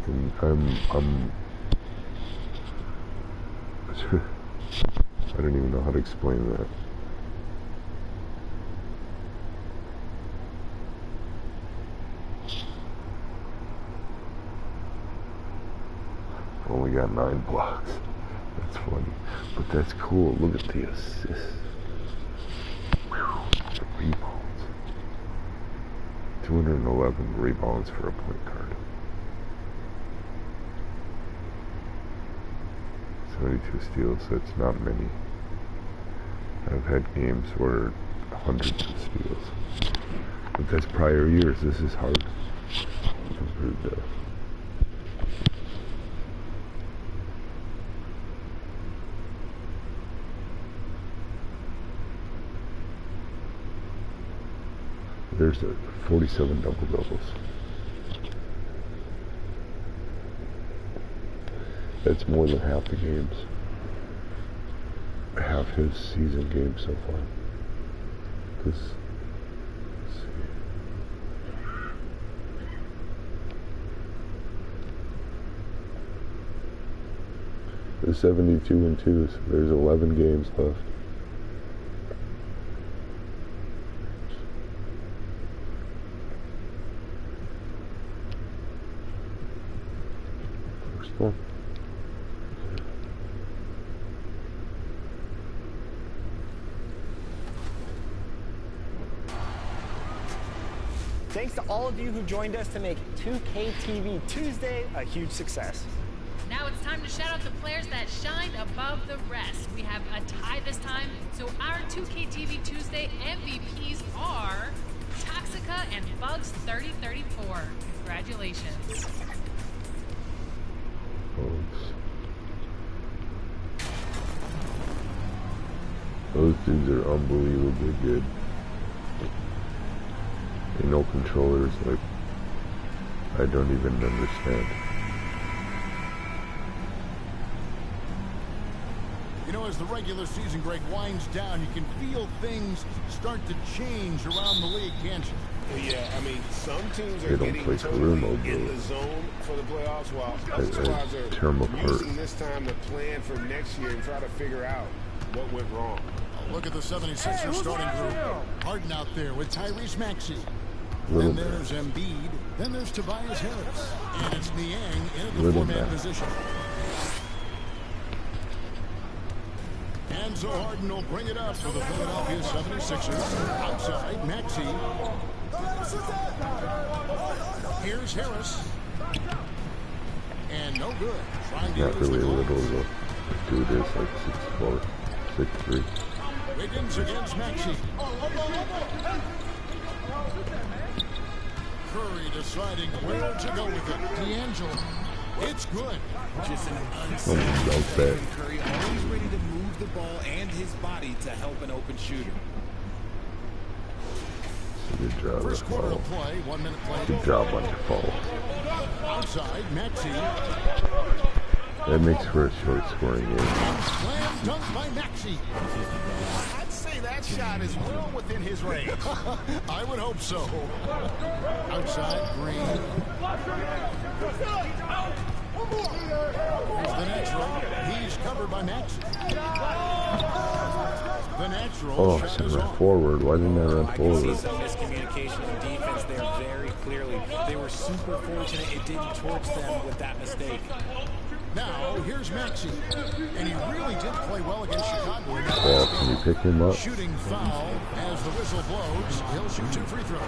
[SPEAKER 7] And I'm I don't even know how to explain that. Only got 9 blocks. That's funny. But that's cool. Look at the assists. The rebounds. 211 rebounds for a point guard. 72 steals, that's not many. I've had games where hundreds of steals. But that's prior years. This is hard compared to there's 47 double-doubles. That's more than half the games. Half his season games so far. Let's see. There's 72 and 2s. There's 11 games left. First one.
[SPEAKER 8] Thanks to all of you who joined us to make 2K TV Tuesday a huge success.
[SPEAKER 9] Now it's time to shout out the players that shined above the rest. We have a tie this time, so our 2K TV Tuesday MVPs are Toxica and Bugs3034. Congratulations.
[SPEAKER 7] Those dudes are unbelievably good. You know, controllers, like, I don't even understand.
[SPEAKER 10] You know, as the regular season, Greg, winds down, you can feel things start to change around the league, can't you?
[SPEAKER 11] Yeah, I mean, some teams are getting totally in the zone for the playoffs, while other squads are using this time to plan for next year and try to figure out what went wrong.
[SPEAKER 10] Look at the 76ers starting group. Harden out there with Tyrese Maxey. Then there's Embiid. Then there's Tobias Harris. And it's Niang in the four-man position. And so Harden will bring it up for the Philadelphia 76ers. Outside, Maxey. Here's Harris. And no good.
[SPEAKER 7] Not really a little, though. Dude is like 6'4", 6'3".
[SPEAKER 10] Wiggins against Maxey. Curry deciding where to go with it. D'Angelo. It's good.
[SPEAKER 12] Just an unselfish Curry, always ready to move the ball and his body to help an open shooter.
[SPEAKER 7] Good job.
[SPEAKER 10] First quarter of play, 1 minute play.
[SPEAKER 7] Good job on your fall.
[SPEAKER 10] Outside, Maxey.
[SPEAKER 7] That makes for a short scoring game.
[SPEAKER 10] Slam dunk by Maxey.
[SPEAKER 6] I'd say that shot is well within his range.
[SPEAKER 10] I would hope so. Outside, Green. Here's the natural. He's covered by Maxey. The natural.
[SPEAKER 7] Oh, I should run forward. Why didn't I run forward?
[SPEAKER 8] Some miscommunication on defense there very clearly.
[SPEAKER 12] Curry. They were super fortunate it didn't torch them with that mistake.
[SPEAKER 10] Now, here's Maxey. And he really did play well against Chicago in that
[SPEAKER 7] Well,
[SPEAKER 10] last
[SPEAKER 7] can you
[SPEAKER 10] game.
[SPEAKER 7] pick him up?
[SPEAKER 10] Shooting foul as the whistle blows. He'll shoot 2 free throws.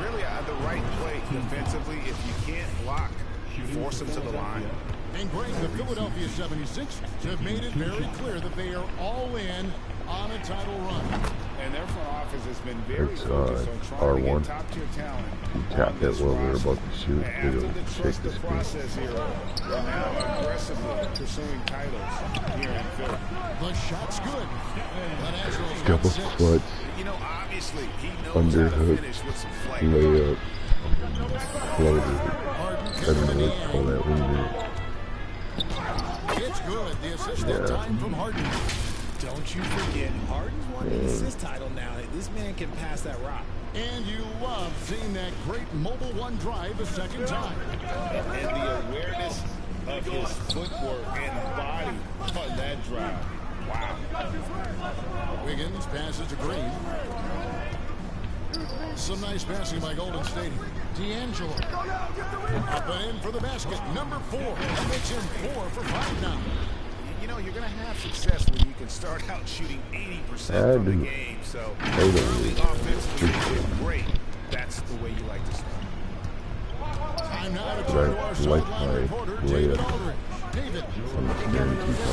[SPEAKER 11] Really, the right play defensively. If you can't block, force them to the line.
[SPEAKER 10] And Greg, the Philadelphia 76ers have made it very clear that they are all in on a title run.
[SPEAKER 11] And their front office has been very
[SPEAKER 7] It's
[SPEAKER 11] focused on trying to
[SPEAKER 7] R1.
[SPEAKER 11] get top-tier talent.
[SPEAKER 7] You tap it while they're about to shoot.
[SPEAKER 11] After
[SPEAKER 7] It'll
[SPEAKER 11] the
[SPEAKER 7] shake
[SPEAKER 11] trust
[SPEAKER 7] the
[SPEAKER 11] the
[SPEAKER 7] screen.
[SPEAKER 11] process era, they're now aggressively pursuing titles here in Philly.
[SPEAKER 10] The shot's good. The Nationals got
[SPEAKER 7] Double
[SPEAKER 10] 6.
[SPEAKER 7] clutch,
[SPEAKER 11] You know, obviously, he knows how to
[SPEAKER 7] underhook,
[SPEAKER 11] finish with some flair.
[SPEAKER 7] layup, floater. I don't know what to call that one.
[SPEAKER 10] It's good. The assist that time from Harden.
[SPEAKER 12] Don't you forget, Harden's won an assist title now. This man can pass that rock.
[SPEAKER 10] And you love seeing that great mobile one drive a second time.
[SPEAKER 11] And the awareness of his footwork and body on that drive. Wow.
[SPEAKER 10] Wiggins passes to Green. Some nice passing by Golden State. D'Angelo. Up and in for the basket. Number 4. That makes him 4 for 5 now.
[SPEAKER 11] You know, you're going to have success when you can start out shooting 80% from the game. So, early offensively, you're great. That's the way you like to start.
[SPEAKER 10] Time now to turn to our sideline reporter, David Aldridge. David.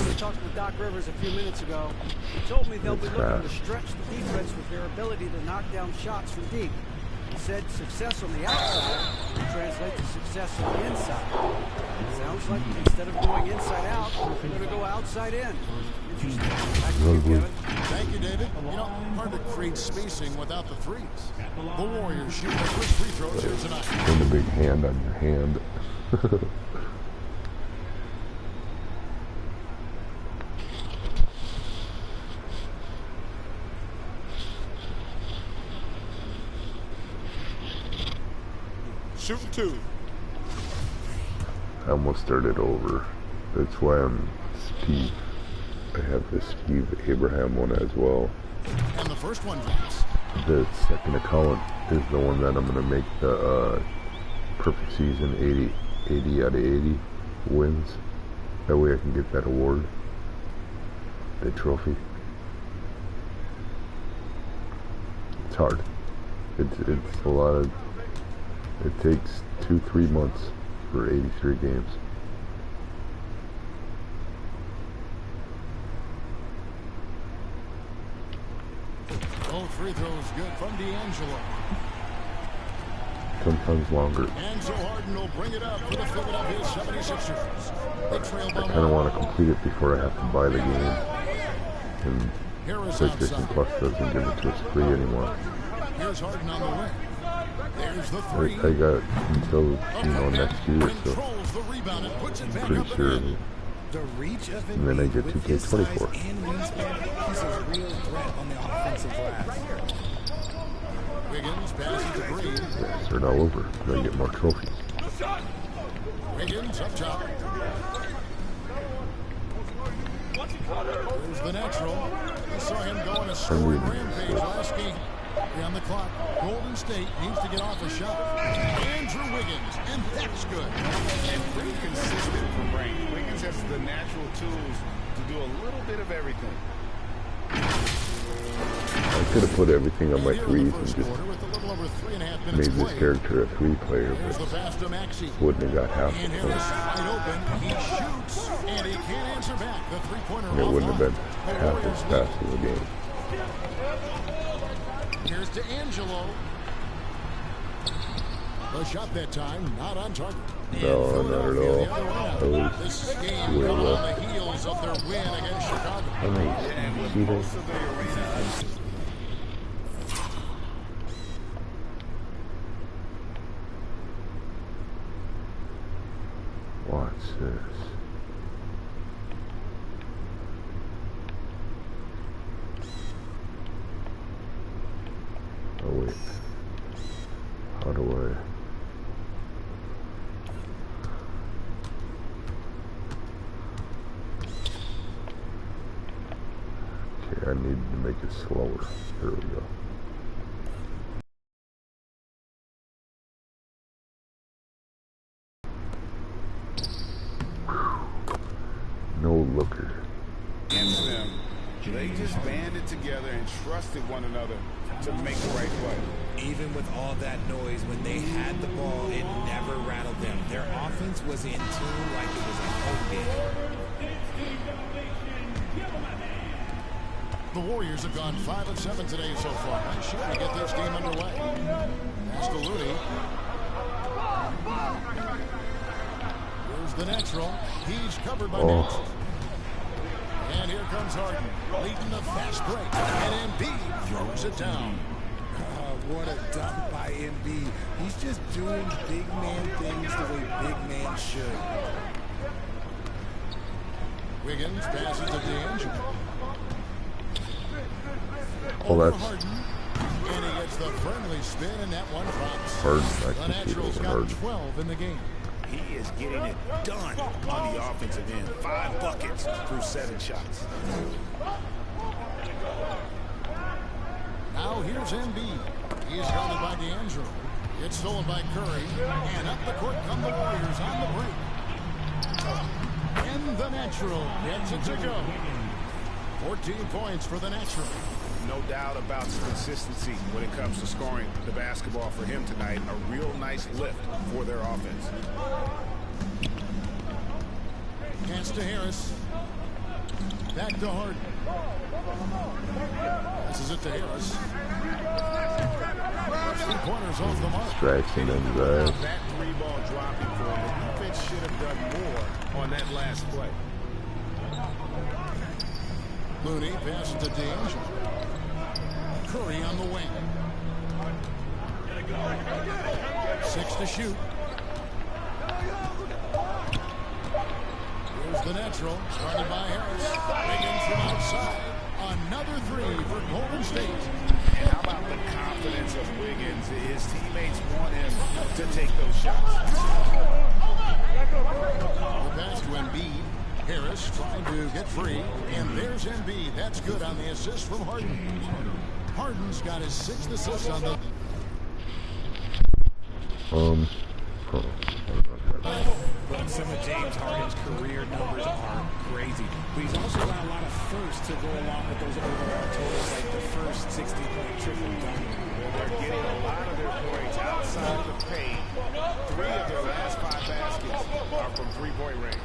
[SPEAKER 13] We talked with Doc Rivers a few minutes ago. He told me they'll be looking to stretch the defense with their ability to knock down shots from deep. He said success on the outside will translate to success on the inside. Sounds like instead of going inside out, they're going to go outside in. Interesting. Back to you, Kevin.
[SPEAKER 10] Thank you, David. You know, hard to create spacing without the threes. The Warriors shoot their first free throws here tonight.
[SPEAKER 7] Put a big hand on your hand.
[SPEAKER 11] Shooting 2.
[SPEAKER 7] I almost started over. That's why I'm Steve. I have the Steve Abraham one as well.
[SPEAKER 10] And the first one drops.
[SPEAKER 7] The second account is the one that I'm going to make the perfect season 80 out of 80 wins. That way I can get that award, the trophy. It's hard. It's a lot of. It takes 2-3 months for 83 games.
[SPEAKER 10] Both free throws good from D'Angelo.
[SPEAKER 7] Sometimes longer.
[SPEAKER 10] And so Harden will bring it up for the Philadelphia 76ers. They trail by
[SPEAKER 7] I kind of want to complete it before I have to buy the game. And PlayStation Plus doesn't give it to us free anymore.
[SPEAKER 10] Here's Harden on the wing. There's the three.
[SPEAKER 7] I got until, next year, so I'm pretty sure.
[SPEAKER 12] The reach of
[SPEAKER 7] And then I get 2K24.
[SPEAKER 12] and wingspan, he's a real threat on the offensive glass.
[SPEAKER 10] Wiggins passes to Green.
[SPEAKER 7] Yeah, start all over. I get more trophies.
[SPEAKER 10] Wiggins up top. There's the natural. We saw him go on a scoring rampage last game. On the clock, Golden State needs to get off a shot. Andrew Wiggins, and that's good.
[SPEAKER 11] And pretty consistent from range. Wiggins has the natural tools to do a little bit of everything.
[SPEAKER 7] I could have put everything on my threes and just made this character a 3-player, but wouldn't have got half the points. And it wouldn't have been half as fast as the game.
[SPEAKER 10] Here's D'Angelo. The shot that time, not on target.
[SPEAKER 7] No, not at all.
[SPEAKER 10] This game coming on the heels of their win against Chicago.
[SPEAKER 7] What's this? Oh wait, how do I? Okay, I need to make it slower. There we go. Booker.
[SPEAKER 11] Against them, they just banded together and trusted one another to make the right play.
[SPEAKER 12] Even with all that noise, when they had the ball, it never rattled them. Their offense was in tune like it was a home game.
[SPEAKER 10] The Warriors have gone 5 of 7 today so far. Shooting to get this game underway. Pass to Looney. Here's the natural. He's covered by Nets. And here comes Harden, leading the fast break. And Embiid throws it down.
[SPEAKER 12] What a dunk by Embiid. He's just doing big man things the way big man should.
[SPEAKER 10] Wiggins passes to D'Angelo.
[SPEAKER 7] Oh, that's
[SPEAKER 10] Harden. And he gets the friendly spin, and that one drops.
[SPEAKER 7] Harden.
[SPEAKER 10] The Naturals got 12 in the game.
[SPEAKER 11] He is getting it done on the offensive end. 5 buckets through 7 shots.
[SPEAKER 10] Now here's Embiid. He's guarded by D'Angelo. It's stolen by Curry. And up the court come the Warriors on the break. And the Natural gets it to go. 14 points for the Natural.
[SPEAKER 11] No doubt about his consistency when it comes to scoring the basketball for him tonight. A real nice lift for their offense.
[SPEAKER 10] Pass to Harris. Back to Harden. This is it to Harris. 3 pointers off the mark.
[SPEAKER 7] Distraction and
[SPEAKER 11] that 3-ball dropping for him. The defense should have done more on that last play.
[SPEAKER 10] Looney passes to D'Angelo. Curry on the wing. 6 to shoot. Here's the Natural, guarded by Harris. Wiggins from outside. Another 3 for Golden State.
[SPEAKER 11] And how about the confidence of Wiggins? His teammates want him to take those shots.
[SPEAKER 10] The pass to Embiid. Harris trying to get free. And there's Embiid. That's good on the assist from Harden. Harden's got his 6th assist on the...
[SPEAKER 12] But some of James Harden's career numbers are crazy. But he's also got a lot of firsts to go along with those overall totals, like the first 60-point triple-double.
[SPEAKER 11] They're getting a lot of their points outside the paint. 3 of their last 5 baskets are from 3-point range.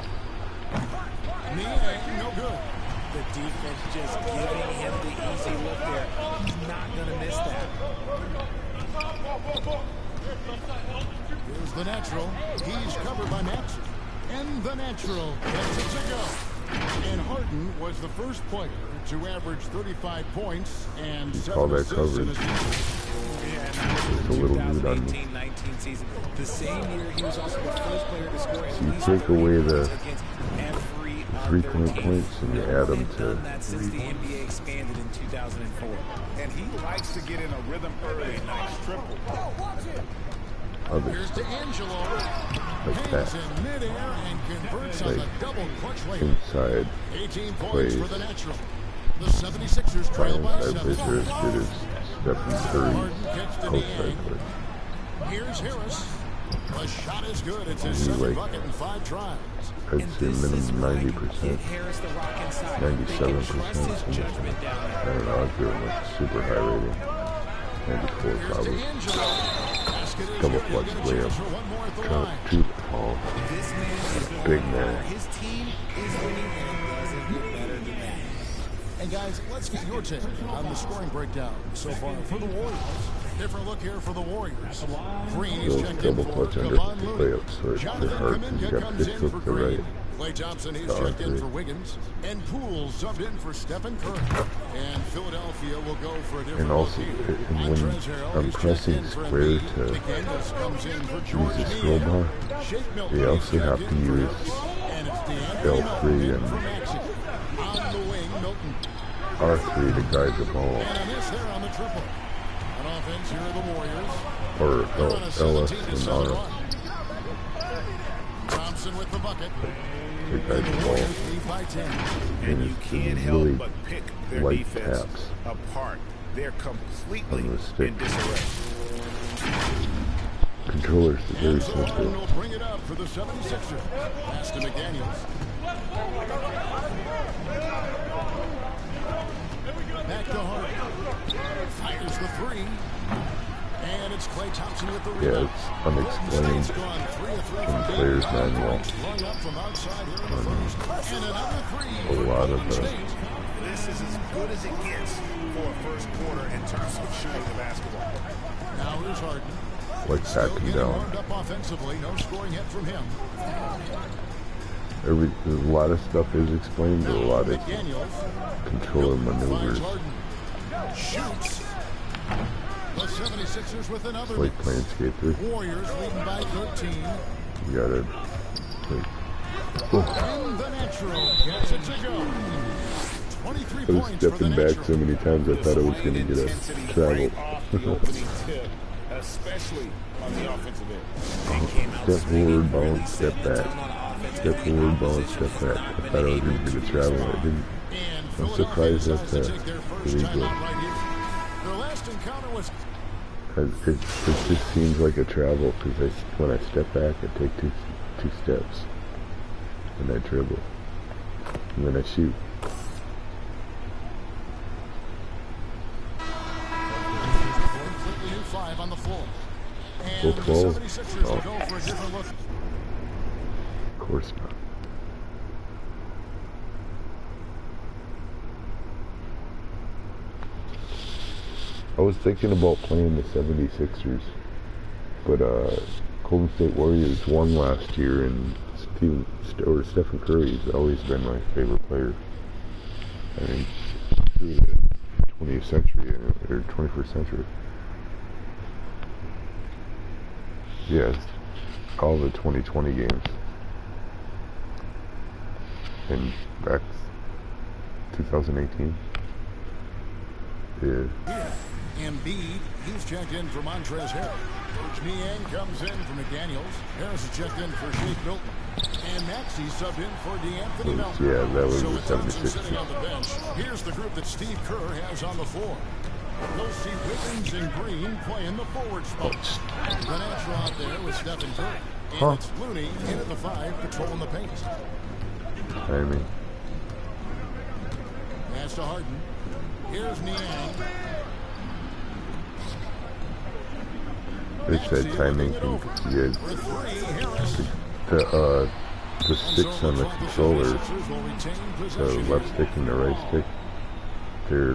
[SPEAKER 10] No good.
[SPEAKER 12] The defense just giving him the easy look there. He's not going to miss that.
[SPEAKER 10] Here's the Natural. He's covered by Maxey. And the Natural gets it to go. And Harden was the first player to average 35 points and 7 assists in his season.
[SPEAKER 7] It's a little rude on me.
[SPEAKER 12] 19 season. The same year, he was also the first player to score at least
[SPEAKER 7] You take away the
[SPEAKER 12] every
[SPEAKER 7] 3-point points and you add them to
[SPEAKER 12] that since the NBA expanded in 2004.
[SPEAKER 11] And he likes to get in a rhythm early. Nice triple.
[SPEAKER 10] Here's D'Angelo.
[SPEAKER 7] like that.
[SPEAKER 10] In midair and converts on the double clutch layup.
[SPEAKER 7] Inside
[SPEAKER 10] 18 points
[SPEAKER 7] plays.
[SPEAKER 10] for the Natural. The 76ers trail by 7.
[SPEAKER 7] Is there as good as Stephen Curry outside play?
[SPEAKER 10] Here's Harris. The shot is good. It's his 2nd bucket in 5 tries.
[SPEAKER 7] I'd say minimum 90%, 97%. I don't know, I'd give him a super high rating. 94 probably. Double clutch layup. Too tall. Big man.
[SPEAKER 12] His team is winning and doesn't get better than that.
[SPEAKER 10] And guys, let's get your take on the scoring breakdown so far for the Warriors. Different look here for the Warriors. Green is checked in
[SPEAKER 7] Double
[SPEAKER 10] for
[SPEAKER 7] clutch under
[SPEAKER 10] Kevon
[SPEAKER 7] 50
[SPEAKER 10] Looney.
[SPEAKER 7] layups, so it's hard because you got 6 hooks to right.
[SPEAKER 10] Klay Thompson, he's checked in for Wiggins. And Poole subbed in for Stephen Curry. And Philadelphia will go for a different
[SPEAKER 7] And also, when I'm pressing square to use the scroll bar, they also have to use L3 and R3 to guide the ball. Or LS and R.
[SPEAKER 10] Thompson with the bucket.
[SPEAKER 7] To guide the ball. And
[SPEAKER 11] you can't help but pick their
[SPEAKER 7] light
[SPEAKER 11] defense
[SPEAKER 7] taps
[SPEAKER 11] apart. They're completely
[SPEAKER 7] on the stick.
[SPEAKER 11] in disarray.
[SPEAKER 7] Controllers are very simple.
[SPEAKER 10] Will bring it up for the 76ers. Pass to McDaniels. Back to Harden. Fires the three. And it's Klay Thompson with the rebound.
[SPEAKER 7] Yeah, it's unexplained when players not well. A lot of
[SPEAKER 11] This is as good as it gets for a first quarter in terms of shooting the basketball.
[SPEAKER 10] Now here's Harden.
[SPEAKER 7] like backing down.
[SPEAKER 10] Up offensively, no scoring hit from him.
[SPEAKER 7] A lot of stuff is explained, but a lot of controller maneuvers.
[SPEAKER 10] Shoots. The 76ers with another.
[SPEAKER 7] Like playing Skate 3.
[SPEAKER 10] Warriors leading by 13.
[SPEAKER 7] You gotta like.
[SPEAKER 10] And the natural gets it to go. 23
[SPEAKER 7] I was stepping back so many times I thought I was gonna get a travel.
[SPEAKER 11] Especially on the offensive end.
[SPEAKER 7] Step forward, bounce, step back. Step forward, bounce, step back. I thought I was gonna get a travel. I didn't. I'm surprised that's really good.
[SPEAKER 10] Their last encounter was.
[SPEAKER 7] It just seems like a travel because when I step back, I take two steps, and I dribble, and then I shoot.
[SPEAKER 10] On the floor.
[SPEAKER 7] Full 12?
[SPEAKER 10] Oh. Go for a different look.
[SPEAKER 7] Of course not. I was thinking about playing the 76ers, but Golden State Warriors won last year, and Stephen Curry's always been my favorite player. I mean, through the 20th century or 21st century. Yes, all the 2020 games. And back 2018. Yeah.
[SPEAKER 10] Embiid, he's checked in for Montrezl Harrell. Coach Niang comes in for McDaniels. Harris is checked in for Shake Milton. And Maxey subbed in for DeAnthony Melton.
[SPEAKER 7] Yeah, that was
[SPEAKER 10] so
[SPEAKER 7] the 76ers.
[SPEAKER 10] sitting on the bench. Here's the group that Steve Kerr has on the floor. We'll see Wiggins and Green playing the forward spot. The natural out there with Stephen Curry. And it's Looney in at the 5, patrolling the paint.
[SPEAKER 7] Timing.
[SPEAKER 10] Pass to Harden. Here's Niang.
[SPEAKER 7] They said timing can get the sticks on the controller, the left stick and the right stick, they're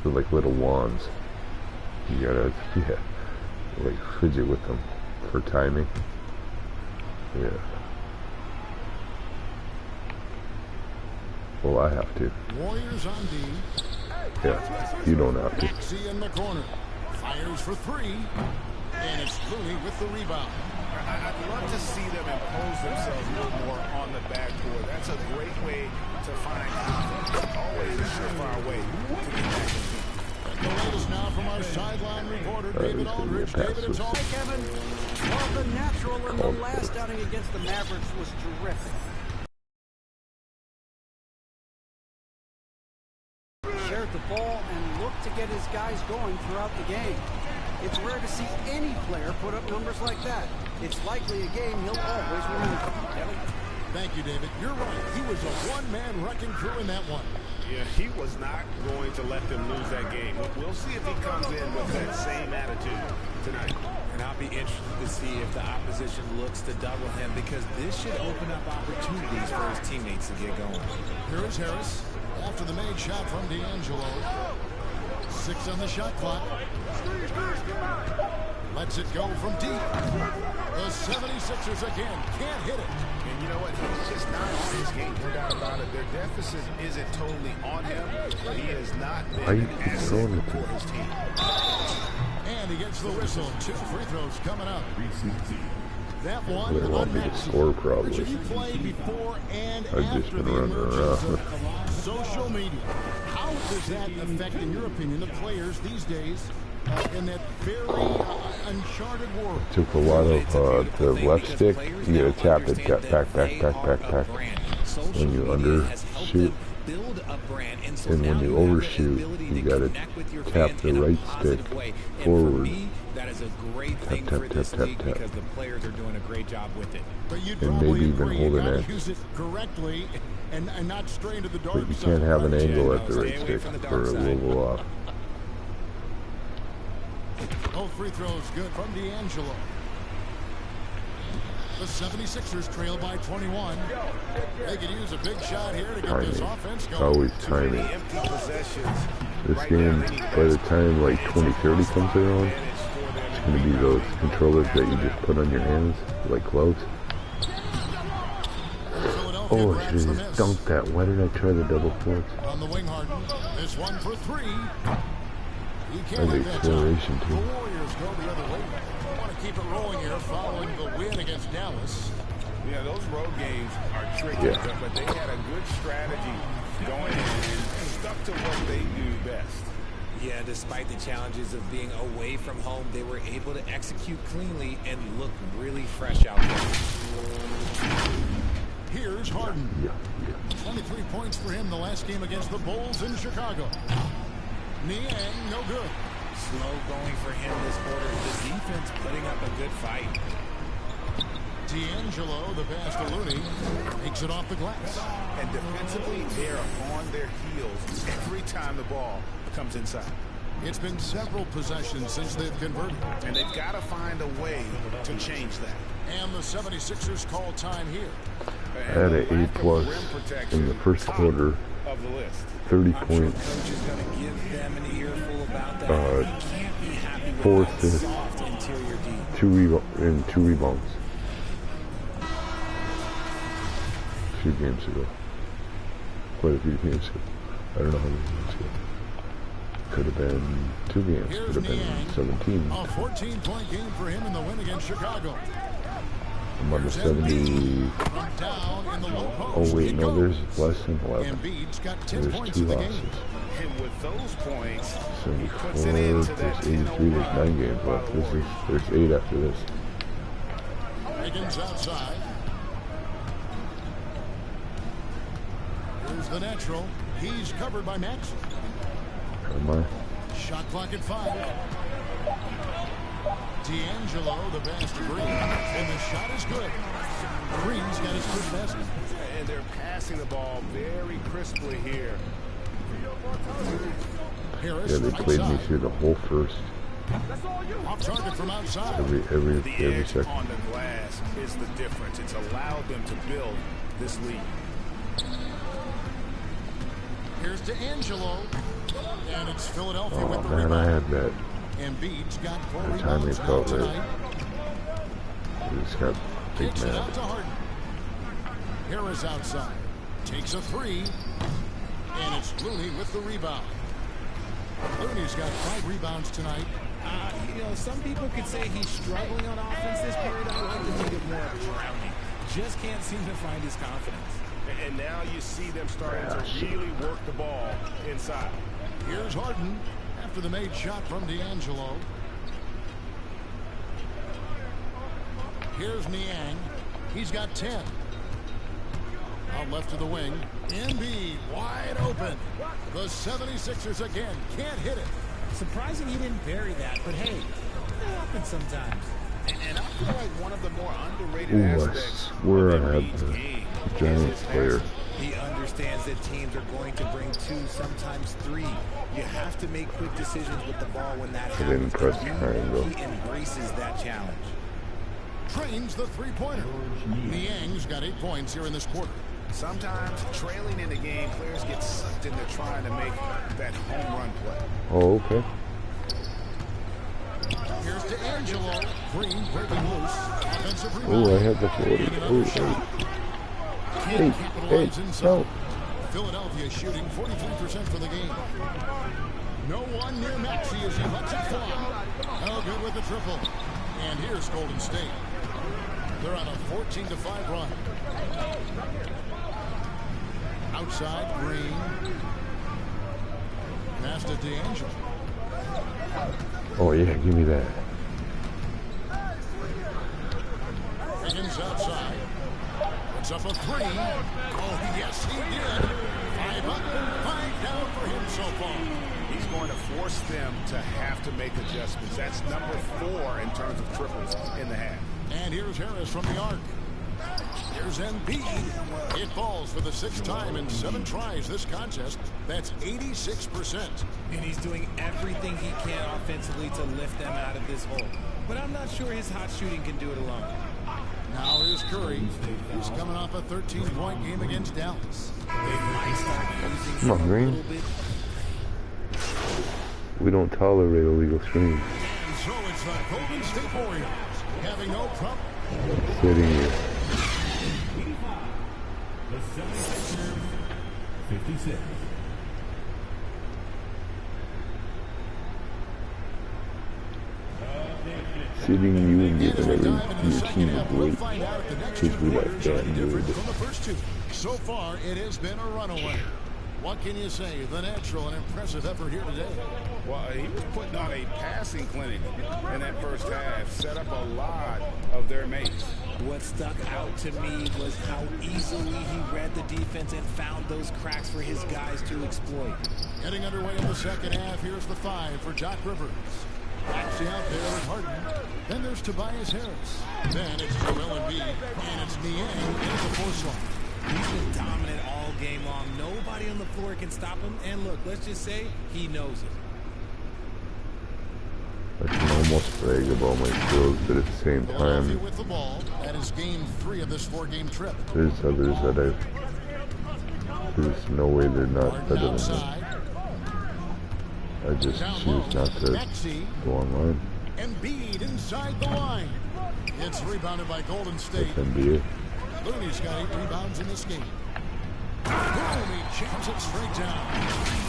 [SPEAKER 7] like little wands. You gotta like fidget with them for timing. Yeah. Well, I have to.
[SPEAKER 10] Warriors on D.
[SPEAKER 7] Yeah, you don't have to.
[SPEAKER 10] Maxey in the corner. Fires for 3. And it's Looney with the rebound.
[SPEAKER 11] I'd love to see them impose themselves a little more on the backboard. That's a great way to find always a surefire way to get back.
[SPEAKER 10] The latest now from our sideline reporter, David Aldridge. David, it's all.
[SPEAKER 13] Kevin, well, the natural in the last outing against the Mavericks was terrific. Shared the ball and looked to get his guys going throughout the game. It's rare to see any player put up numbers like that. It's likely a game he'll always remember. Kevin?
[SPEAKER 10] Thank you, David. You're right. He was a one-man wrecking crew in that one.
[SPEAKER 11] Yeah, he was not going to let them lose that game. We'll see if he comes in with that same attitude tonight.
[SPEAKER 12] And I'll be interested to see if the opposition looks to double him, because this should open up opportunities for his teammates to get going.
[SPEAKER 10] Here is Harris after the made shot from D'Angelo. 6 on the shot clock. Lets it go from deep. The 76ers again can't hit it.
[SPEAKER 11] And you know what? He's just not on his game. No doubt about it. Their deficit isn't totally on him. He has not been an asset for his team.
[SPEAKER 10] And he gets the whistle. 2 free throws coming up. That one
[SPEAKER 7] They want me to score probably.
[SPEAKER 10] You play before and
[SPEAKER 7] I've just
[SPEAKER 10] after
[SPEAKER 7] been
[SPEAKER 10] the
[SPEAKER 7] running
[SPEAKER 10] emergence
[SPEAKER 7] around.
[SPEAKER 10] of social media. How does that affect, in your opinion, the players these days in that very uncharted world?
[SPEAKER 7] Took a lot of the left stick. You gotta tap it, back. When you undershoot, and when you overshoot, you gotta tap the right stick forward
[SPEAKER 12] That is a great thing for this league because the players are doing a great job with it.
[SPEAKER 10] But you'd probably agree you got to use it correctly and not stray into the dark side.
[SPEAKER 7] But you can't have an angle at the right stick or it will go off.
[SPEAKER 10] Both free throws good from D'Angelo. The 76ers trail by 21. They could use a big shot here to get this offense going.
[SPEAKER 7] Always timing. This game, by the time like 2030 comes around, it's going to be those controllers that you just put on your hands, like gloves. Oh, I should have just dunked that. Why did I try the double force?
[SPEAKER 10] On the wing, Harden. This one for three.
[SPEAKER 7] And the acceleration too.
[SPEAKER 10] The Warriors go the other way. Want to keep it rolling here following the win against Dallas.
[SPEAKER 11] Yeah, those road games are tricky, but they had a good strategy going in and stuck to what they do best.
[SPEAKER 12] Yeah, despite the challenges of being away from home, they were able to execute cleanly and look really fresh out there.
[SPEAKER 10] Here's Harden. 23 points for him the last game against the Bulls in Chicago. Niang, no good.
[SPEAKER 12] Slow going for him this quarter. The defense putting up a good fight.
[SPEAKER 10] D'Angelo, the pass to Looney, takes it off the glass.
[SPEAKER 11] And defensively, they're on their heels every time the ball comes inside.
[SPEAKER 10] It's been several possessions since they've converted.
[SPEAKER 11] And they've got to find a way to change that.
[SPEAKER 10] And the 76ers call time here.
[SPEAKER 7] I had an A+ in the first quarter, 30 points, 4 assists, 2 rebounds. 2 games ago. Quite a few games ago. I don't know how many games ago. Could have been 2 games. Could have been 17.
[SPEAKER 10] A 14-point game for him in the win against Chicago.
[SPEAKER 7] I'm on the 70. Oh wait, no, there's less than 11. There's 2 losses.
[SPEAKER 11] And with those points,
[SPEAKER 7] 74, there's 83, there's 9 games left. There's 8 after this.
[SPEAKER 10] Wiggins outside. Here's the natural. He's covered by Max.
[SPEAKER 7] Come on.
[SPEAKER 10] Shot clock at 5. D'Angelo, the pass to Green, and the shot is good. Green's got his first basket.
[SPEAKER 11] And they're passing the ball very crisply here.
[SPEAKER 10] Harris,
[SPEAKER 7] yeah, they played me through the whole first.
[SPEAKER 10] Off target from outside.
[SPEAKER 7] Every second.
[SPEAKER 11] On the glass is the difference. It's allowed them to build this lead.
[SPEAKER 10] Here's D'Angelo, and it's Philadelphia with the
[SPEAKER 7] rebound. Oh man, I had that.
[SPEAKER 10] Embiid's got 4
[SPEAKER 7] the time they
[SPEAKER 10] rebounds
[SPEAKER 7] felt
[SPEAKER 10] tonight.
[SPEAKER 7] right. He just got big
[SPEAKER 10] Kicks it
[SPEAKER 7] mad.
[SPEAKER 10] out to Harden. Harris outside. Takes a 3. And it's Looney with the rebound. Looney's got 5 rebounds tonight.
[SPEAKER 12] You know, some people could say he's struggling on offense this period. I like to think of more of drowning. Just can't seem to find his confidence.
[SPEAKER 11] And now you see them starting to really work the ball inside.
[SPEAKER 10] Here's Harden after the made shot from D'Angelo. Here's Niang. He's got 10. Out left to the wing. Embiid wide open. The 76ers again can't hit it.
[SPEAKER 12] Surprising he didn't bury that, but hey, that happens sometimes.
[SPEAKER 11] And I feel like one of the more underrated aspects
[SPEAKER 7] I swear I had the Giants player.
[SPEAKER 12] He understands that teams are going to bring 2, sometimes 3. You have to make quick decisions with the ball when that happens.
[SPEAKER 7] Didn't press triangle.
[SPEAKER 12] He embraces that challenge.
[SPEAKER 10] Trains the 3-pointer. Niang's got 8 points here in this quarter.
[SPEAKER 11] Sometimes trailing in the game, players get sucked into trying to make that home run play.
[SPEAKER 7] Oh, okay.
[SPEAKER 10] Here's D'Angelo. Green breaking loose. Offensive rebound.
[SPEAKER 7] Oh, I had the floater. Oh, hey, no.
[SPEAKER 10] Philadelphia shooting 43% for the game. No one near Maxey as he lets it fly. No good with the triple. And here's Golden State. They're on a 14-5 run. Outside, Green. Pass to D'Angelo.
[SPEAKER 7] Oh, yeah, give me that.
[SPEAKER 10] Wiggins outside. Puts up a 3. Oh, yes, he did. 5 up, 5 down for him so far.
[SPEAKER 11] He's going to force them to have to make adjustments. That's number 4 in terms of triples in the half.
[SPEAKER 10] And here's Harris from the arc. Here's Embiid. It falls for the 6th time in 7 tries this contest. That's 86%.
[SPEAKER 12] And he's doing everything he can offensively to lift them out of this hole. But I'm not sure his hot shooting can do it alone.
[SPEAKER 10] Now here's Curry. He's coming off a 13-point game against Dallas.
[SPEAKER 12] They might start using
[SPEAKER 7] Come on, Green. We don't tolerate illegal screens.
[SPEAKER 10] And so it's the Golden State Warriors having no problem.
[SPEAKER 7] Sitting here.
[SPEAKER 4] The 76ers, 56.
[SPEAKER 7] Sitting you and giving your team a break because we like that good.
[SPEAKER 10] From the first 2. So far, it has been a runaway. What can you say? The natural and impressive effort here today.
[SPEAKER 11] Well, he was putting on a passing clinic in that first half, set up a lot of their mates.
[SPEAKER 12] What stuck out to me was how easily he read the defense and found those cracks for his guys to exploit.
[SPEAKER 10] Getting underway in the second half, here's the 5 for Doc Rivers. Actually out there with Harden. Then there's Tobias Harris. Then it's Joel Embiid. And it's Niang into the 4 slot.
[SPEAKER 12] He's been dominant all game long. Nobody on the floor can stop him. And look, let's just say he knows it.
[SPEAKER 7] I can almost brag about my skills, but at the same time,
[SPEAKER 10] with the ball. That is game 3 of this 4-game trip.
[SPEAKER 7] there's others that there's no way they're not better than me. I just choose not to go online.
[SPEAKER 10] Embiid inside the line. It's rebounded by Golden State.
[SPEAKER 7] That's NBA.
[SPEAKER 10] Looney's got 8 rebounds in this game. Looney jams it straight down.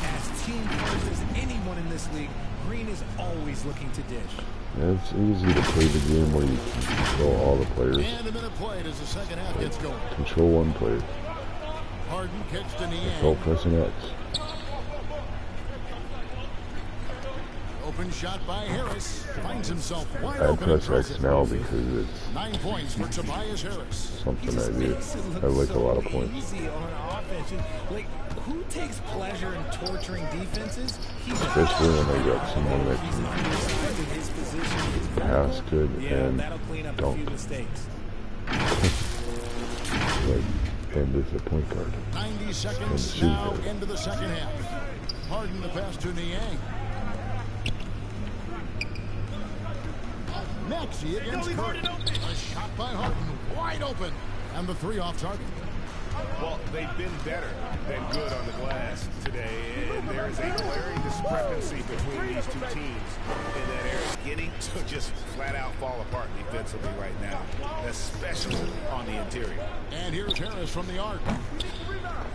[SPEAKER 12] As team first as anyone in this league, Green is always looking to dish.
[SPEAKER 7] Yeah, it's easy to play the game where you can control all the players.
[SPEAKER 10] And a minute played as the second half gets going.
[SPEAKER 7] Control one player.
[SPEAKER 10] Harden kicks to Niang.
[SPEAKER 7] Control pressing X.
[SPEAKER 10] Open shot by Harris. Finds himself wide
[SPEAKER 7] I
[SPEAKER 10] open.
[SPEAKER 7] press X now because it's
[SPEAKER 10] 9 points for Tobias Harris.
[SPEAKER 7] something I do. I like a lot of points.
[SPEAKER 12] Easy on offense. Like, who takes pleasure in torturing defenses?
[SPEAKER 7] Especially when I got someone that can pass good and dunk. Like, and is a point guard.
[SPEAKER 10] 90 seconds now into the second half. Harden the pass to Niang. Maxey against Curry. A shot by Harden, wide open. And the 3 off target.
[SPEAKER 11] Well, they've been better than good on the glass today, and there is a glaring discrepancy between these 2 teams in that area. Getting to just flat out fall apart defensively right now, especially on the interior.
[SPEAKER 10] And here's Harris from the arc.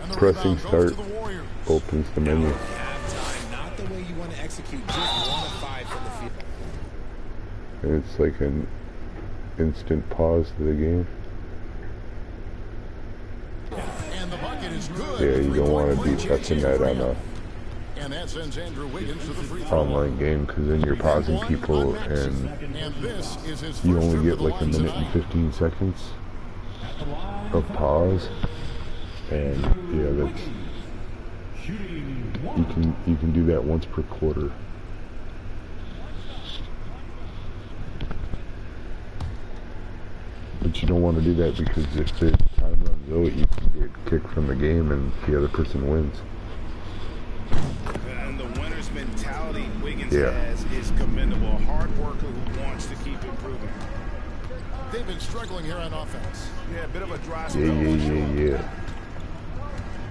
[SPEAKER 10] And the
[SPEAKER 7] Pressing start
[SPEAKER 10] to the Warriors.
[SPEAKER 7] opens the menu.
[SPEAKER 12] Halftime, not the way you want to execute, just 1 of 5 from the field.
[SPEAKER 7] And it's like an instant pause to the game.
[SPEAKER 10] And the bucket is good.
[SPEAKER 7] Yeah, you don't want to be touching that on a
[SPEAKER 10] and that sends Andrew Wiggins to the free throw.
[SPEAKER 7] online game because then you're pausing people and
[SPEAKER 10] this is his
[SPEAKER 7] you only get like a minute and 15 seconds of pause. And yeah, that's you can do that once per quarter. But you don't want to do that because if the time runs out, you can get kicked from the game and the other person wins.
[SPEAKER 11] And the winner's mentality Wiggins has is commendable. A hard worker who wants to keep improving.
[SPEAKER 10] They've been struggling here on offense.
[SPEAKER 11] Yeah, a bit of a dry spell.
[SPEAKER 7] Yeah.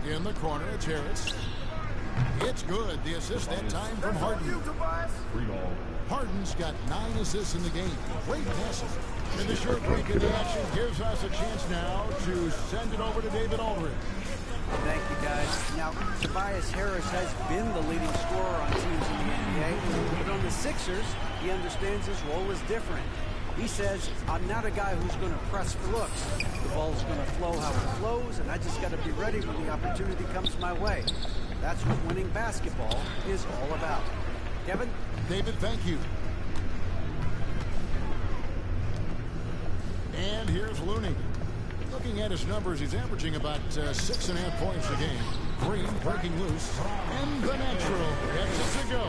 [SPEAKER 10] In the corner, it's Harris. It's good. The assist that time from Harden. Harden's got 9 assists in the game. Great passes. And the short break in the action gives us a chance now to send it over to David Aldridge.
[SPEAKER 13] Thank you, guys. Now, Tobias Harris has been the leading scorer on teams in the NBA. But on the Sixers, he understands his role is different. He says, I'm not a guy who's going to press for looks. The ball's going to flow how it flows, and I just got to be ready when the opportunity comes my way. That's what winning basketball is all about. Kevin?
[SPEAKER 10] David, thank you. And here's Looney. Looking at his numbers, he's averaging about 6.5 points a game. Green breaking loose. And the natural gets it to go.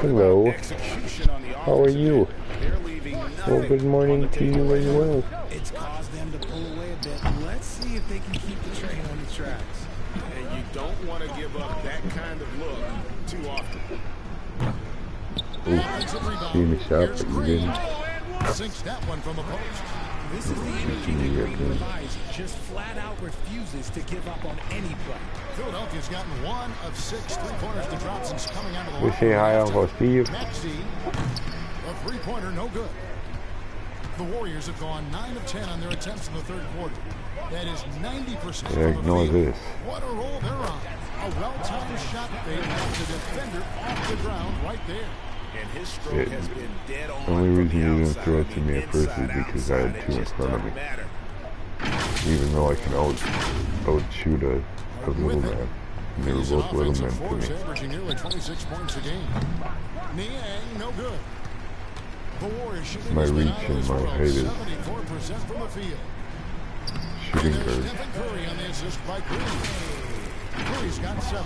[SPEAKER 7] Hello. How are you? Well, good morning to you as well.
[SPEAKER 12] It's caused them to pull away a bit. Let's see if they can keep the train on the tracks.
[SPEAKER 11] And you don't want to give up that kind of look too often.
[SPEAKER 7] Ooh, see me shot, but you didn't.
[SPEAKER 10] Sinks that one from the post.
[SPEAKER 12] This is the energy that Green provides. Just flat out refuses to give up on any play.
[SPEAKER 10] Philadelphia's gotten 1 of 6 3-pointers to drop since coming out of the
[SPEAKER 7] We say hi, Uncle Steve.
[SPEAKER 10] Maxey, a 3-pointer, no good. The Warriors have gone 9 of 10 on their attempts in the third quarter. That is 90% from the
[SPEAKER 7] Ignore
[SPEAKER 10] field.
[SPEAKER 7] this.
[SPEAKER 10] What a roll they're on. A well-timed shot fake off the defender off the ground right there.
[SPEAKER 11] And his stroke has been dead on.
[SPEAKER 7] The only reason you didn't throw it to me at first is because I had 2 in front of me. Even though I can outshoot a little man. And they were both little men to me.
[SPEAKER 10] Averaging nearly 26 points a game. Niang, no good. The Warriors shooting
[SPEAKER 7] My reach and my height is
[SPEAKER 10] 74% from the field.
[SPEAKER 7] shooting guard.
[SPEAKER 10] Stephen Curry on the assist by Green. Curry's got 7.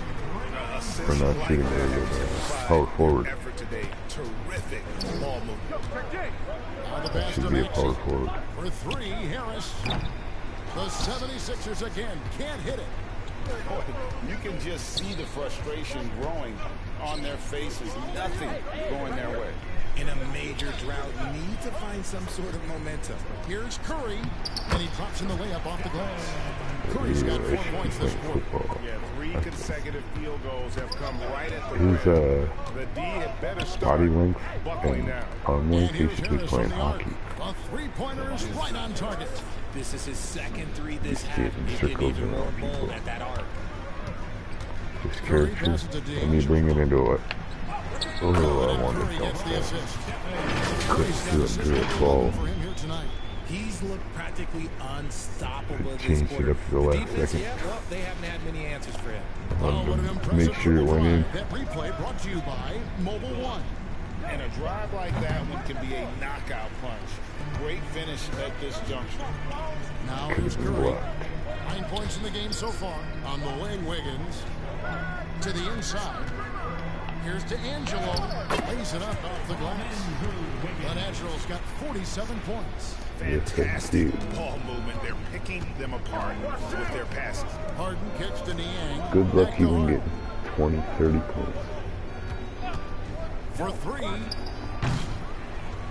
[SPEAKER 7] For not shooting area, power forward.
[SPEAKER 11] Terrific ball movement.
[SPEAKER 7] That should be a power forward.
[SPEAKER 10] For 3, Harris. The 76ers again can't hit it.
[SPEAKER 11] Boy, you can just see the frustration growing on their faces. Nothing going their way.
[SPEAKER 12] In a major drought, you need to find some sort of momentum.
[SPEAKER 10] Here's Curry, and he drops in the layup off the glass. Curry's got 4 points this quarter.
[SPEAKER 11] Yeah, 3 consecutive field goals have come right at the
[SPEAKER 7] His
[SPEAKER 11] D had better start
[SPEAKER 7] body length
[SPEAKER 11] buckling
[SPEAKER 7] and
[SPEAKER 11] down.
[SPEAKER 7] arm length, he should be playing hockey.
[SPEAKER 10] A 3-pointer is right on target.
[SPEAKER 12] This is his second 3 this
[SPEAKER 7] He's
[SPEAKER 12] half.
[SPEAKER 7] getting
[SPEAKER 12] He get
[SPEAKER 7] circles
[SPEAKER 12] even more
[SPEAKER 7] around
[SPEAKER 12] bold
[SPEAKER 7] people.
[SPEAKER 12] at that arc.
[SPEAKER 7] This character, let me bring it into it. Oh, I want to jump couldn't do it ball.
[SPEAKER 12] He's looked practically unstoppable this
[SPEAKER 7] Changed it
[SPEAKER 12] quarter.
[SPEAKER 7] up to the last
[SPEAKER 12] defense,
[SPEAKER 7] second.
[SPEAKER 12] yeah, well, they haven't had many answers for him.
[SPEAKER 7] Make sure it went in.
[SPEAKER 10] That replay brought to you by Mobile One.
[SPEAKER 11] And a drive like that one can be a knockout punch. Great finish at this juncture.
[SPEAKER 10] Now here's Curry. 9 points in the game so far on the wing. Wiggins to the inside. Here's D'Angelo. Lays it up off the glass. The Naturals got 47 points.
[SPEAKER 11] Fantastic ball movement. They're picking them apart with their passes.
[SPEAKER 10] Harden kicks to Niang.
[SPEAKER 7] Good luck even getting 20, 30 points.
[SPEAKER 10] For 3.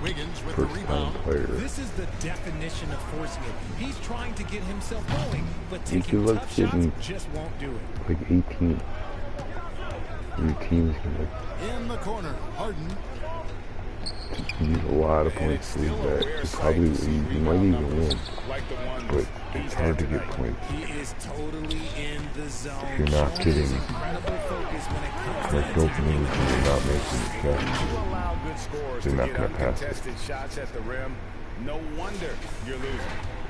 [SPEAKER 10] Wiggins with
[SPEAKER 7] First
[SPEAKER 10] the rebound.
[SPEAKER 7] player.
[SPEAKER 12] This is the definition of forcing it. He's trying to get himself going, but
[SPEAKER 7] He
[SPEAKER 12] taking
[SPEAKER 7] could
[SPEAKER 12] tough
[SPEAKER 7] look
[SPEAKER 12] shots
[SPEAKER 7] getting
[SPEAKER 12] just won't do it.
[SPEAKER 7] like 18. Your team's gonna
[SPEAKER 10] In the corner, Harden.
[SPEAKER 7] use a lot of points to lead that. You might even win, but it's hard to get points.
[SPEAKER 12] He is totally in the zone.
[SPEAKER 7] If you're not getting
[SPEAKER 12] Incredible focus when it comes
[SPEAKER 7] like
[SPEAKER 12] to
[SPEAKER 7] openings and you're not making the
[SPEAKER 11] You
[SPEAKER 7] shots,
[SPEAKER 11] allow good scores
[SPEAKER 7] they're
[SPEAKER 11] to
[SPEAKER 7] not
[SPEAKER 11] get
[SPEAKER 7] going to pass it.
[SPEAKER 11] uncontested shots at the rim. No wonder you're losing.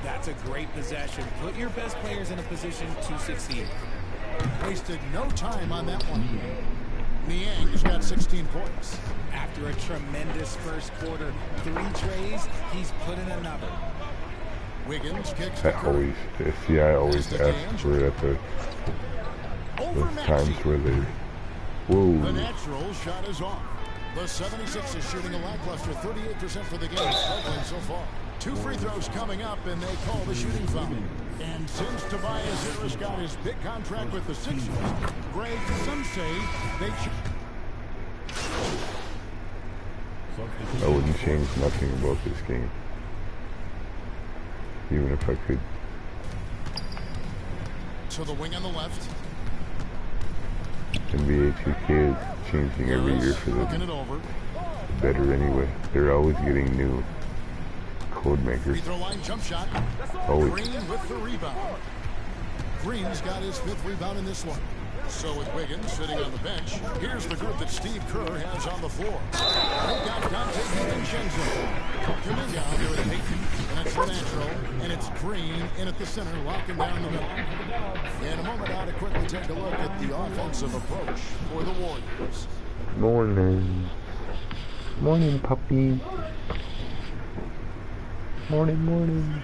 [SPEAKER 12] That's a great possession. Put your best players in a position to succeed.
[SPEAKER 10] Wasted no time on that one. Niang's got 16 points.
[SPEAKER 12] After a tremendous first quarter, 3 trays, he's put in another.
[SPEAKER 10] Wiggins kicks
[SPEAKER 7] I always ask for it at those times where they,
[SPEAKER 10] The
[SPEAKER 7] whoa.
[SPEAKER 10] natural shot is off. The 76ers shooting a lackluster 38% for the game, struggling so far. 2 free throws coming up, and they call the shooting foul. And since Tobias Harris got his big contract with the Sixers, Greg, some say they should.
[SPEAKER 7] I wouldn't change nothing about this game. Even if I could.
[SPEAKER 10] To the wing on the left.
[SPEAKER 7] NBA 2K is changing every year for
[SPEAKER 10] Looking it
[SPEAKER 7] the
[SPEAKER 10] over.
[SPEAKER 7] better anyway. They're always getting new code makers.
[SPEAKER 10] Free throw line jump shot.
[SPEAKER 7] Always.
[SPEAKER 10] Green with the rebound. Green's got his 5th rebound in this one. So with Wiggins sitting on the bench, here's the group that Steve Kerr has on the floor. They've got Dante DiVincenzo. Coming down there at 8. And it's the natural. And it's Green in at the center, locking down the middle. In a moment, I'll quickly take a look at the offensive approach for the Warriors.
[SPEAKER 7] Morning. Morning, puppy. Morning, morning.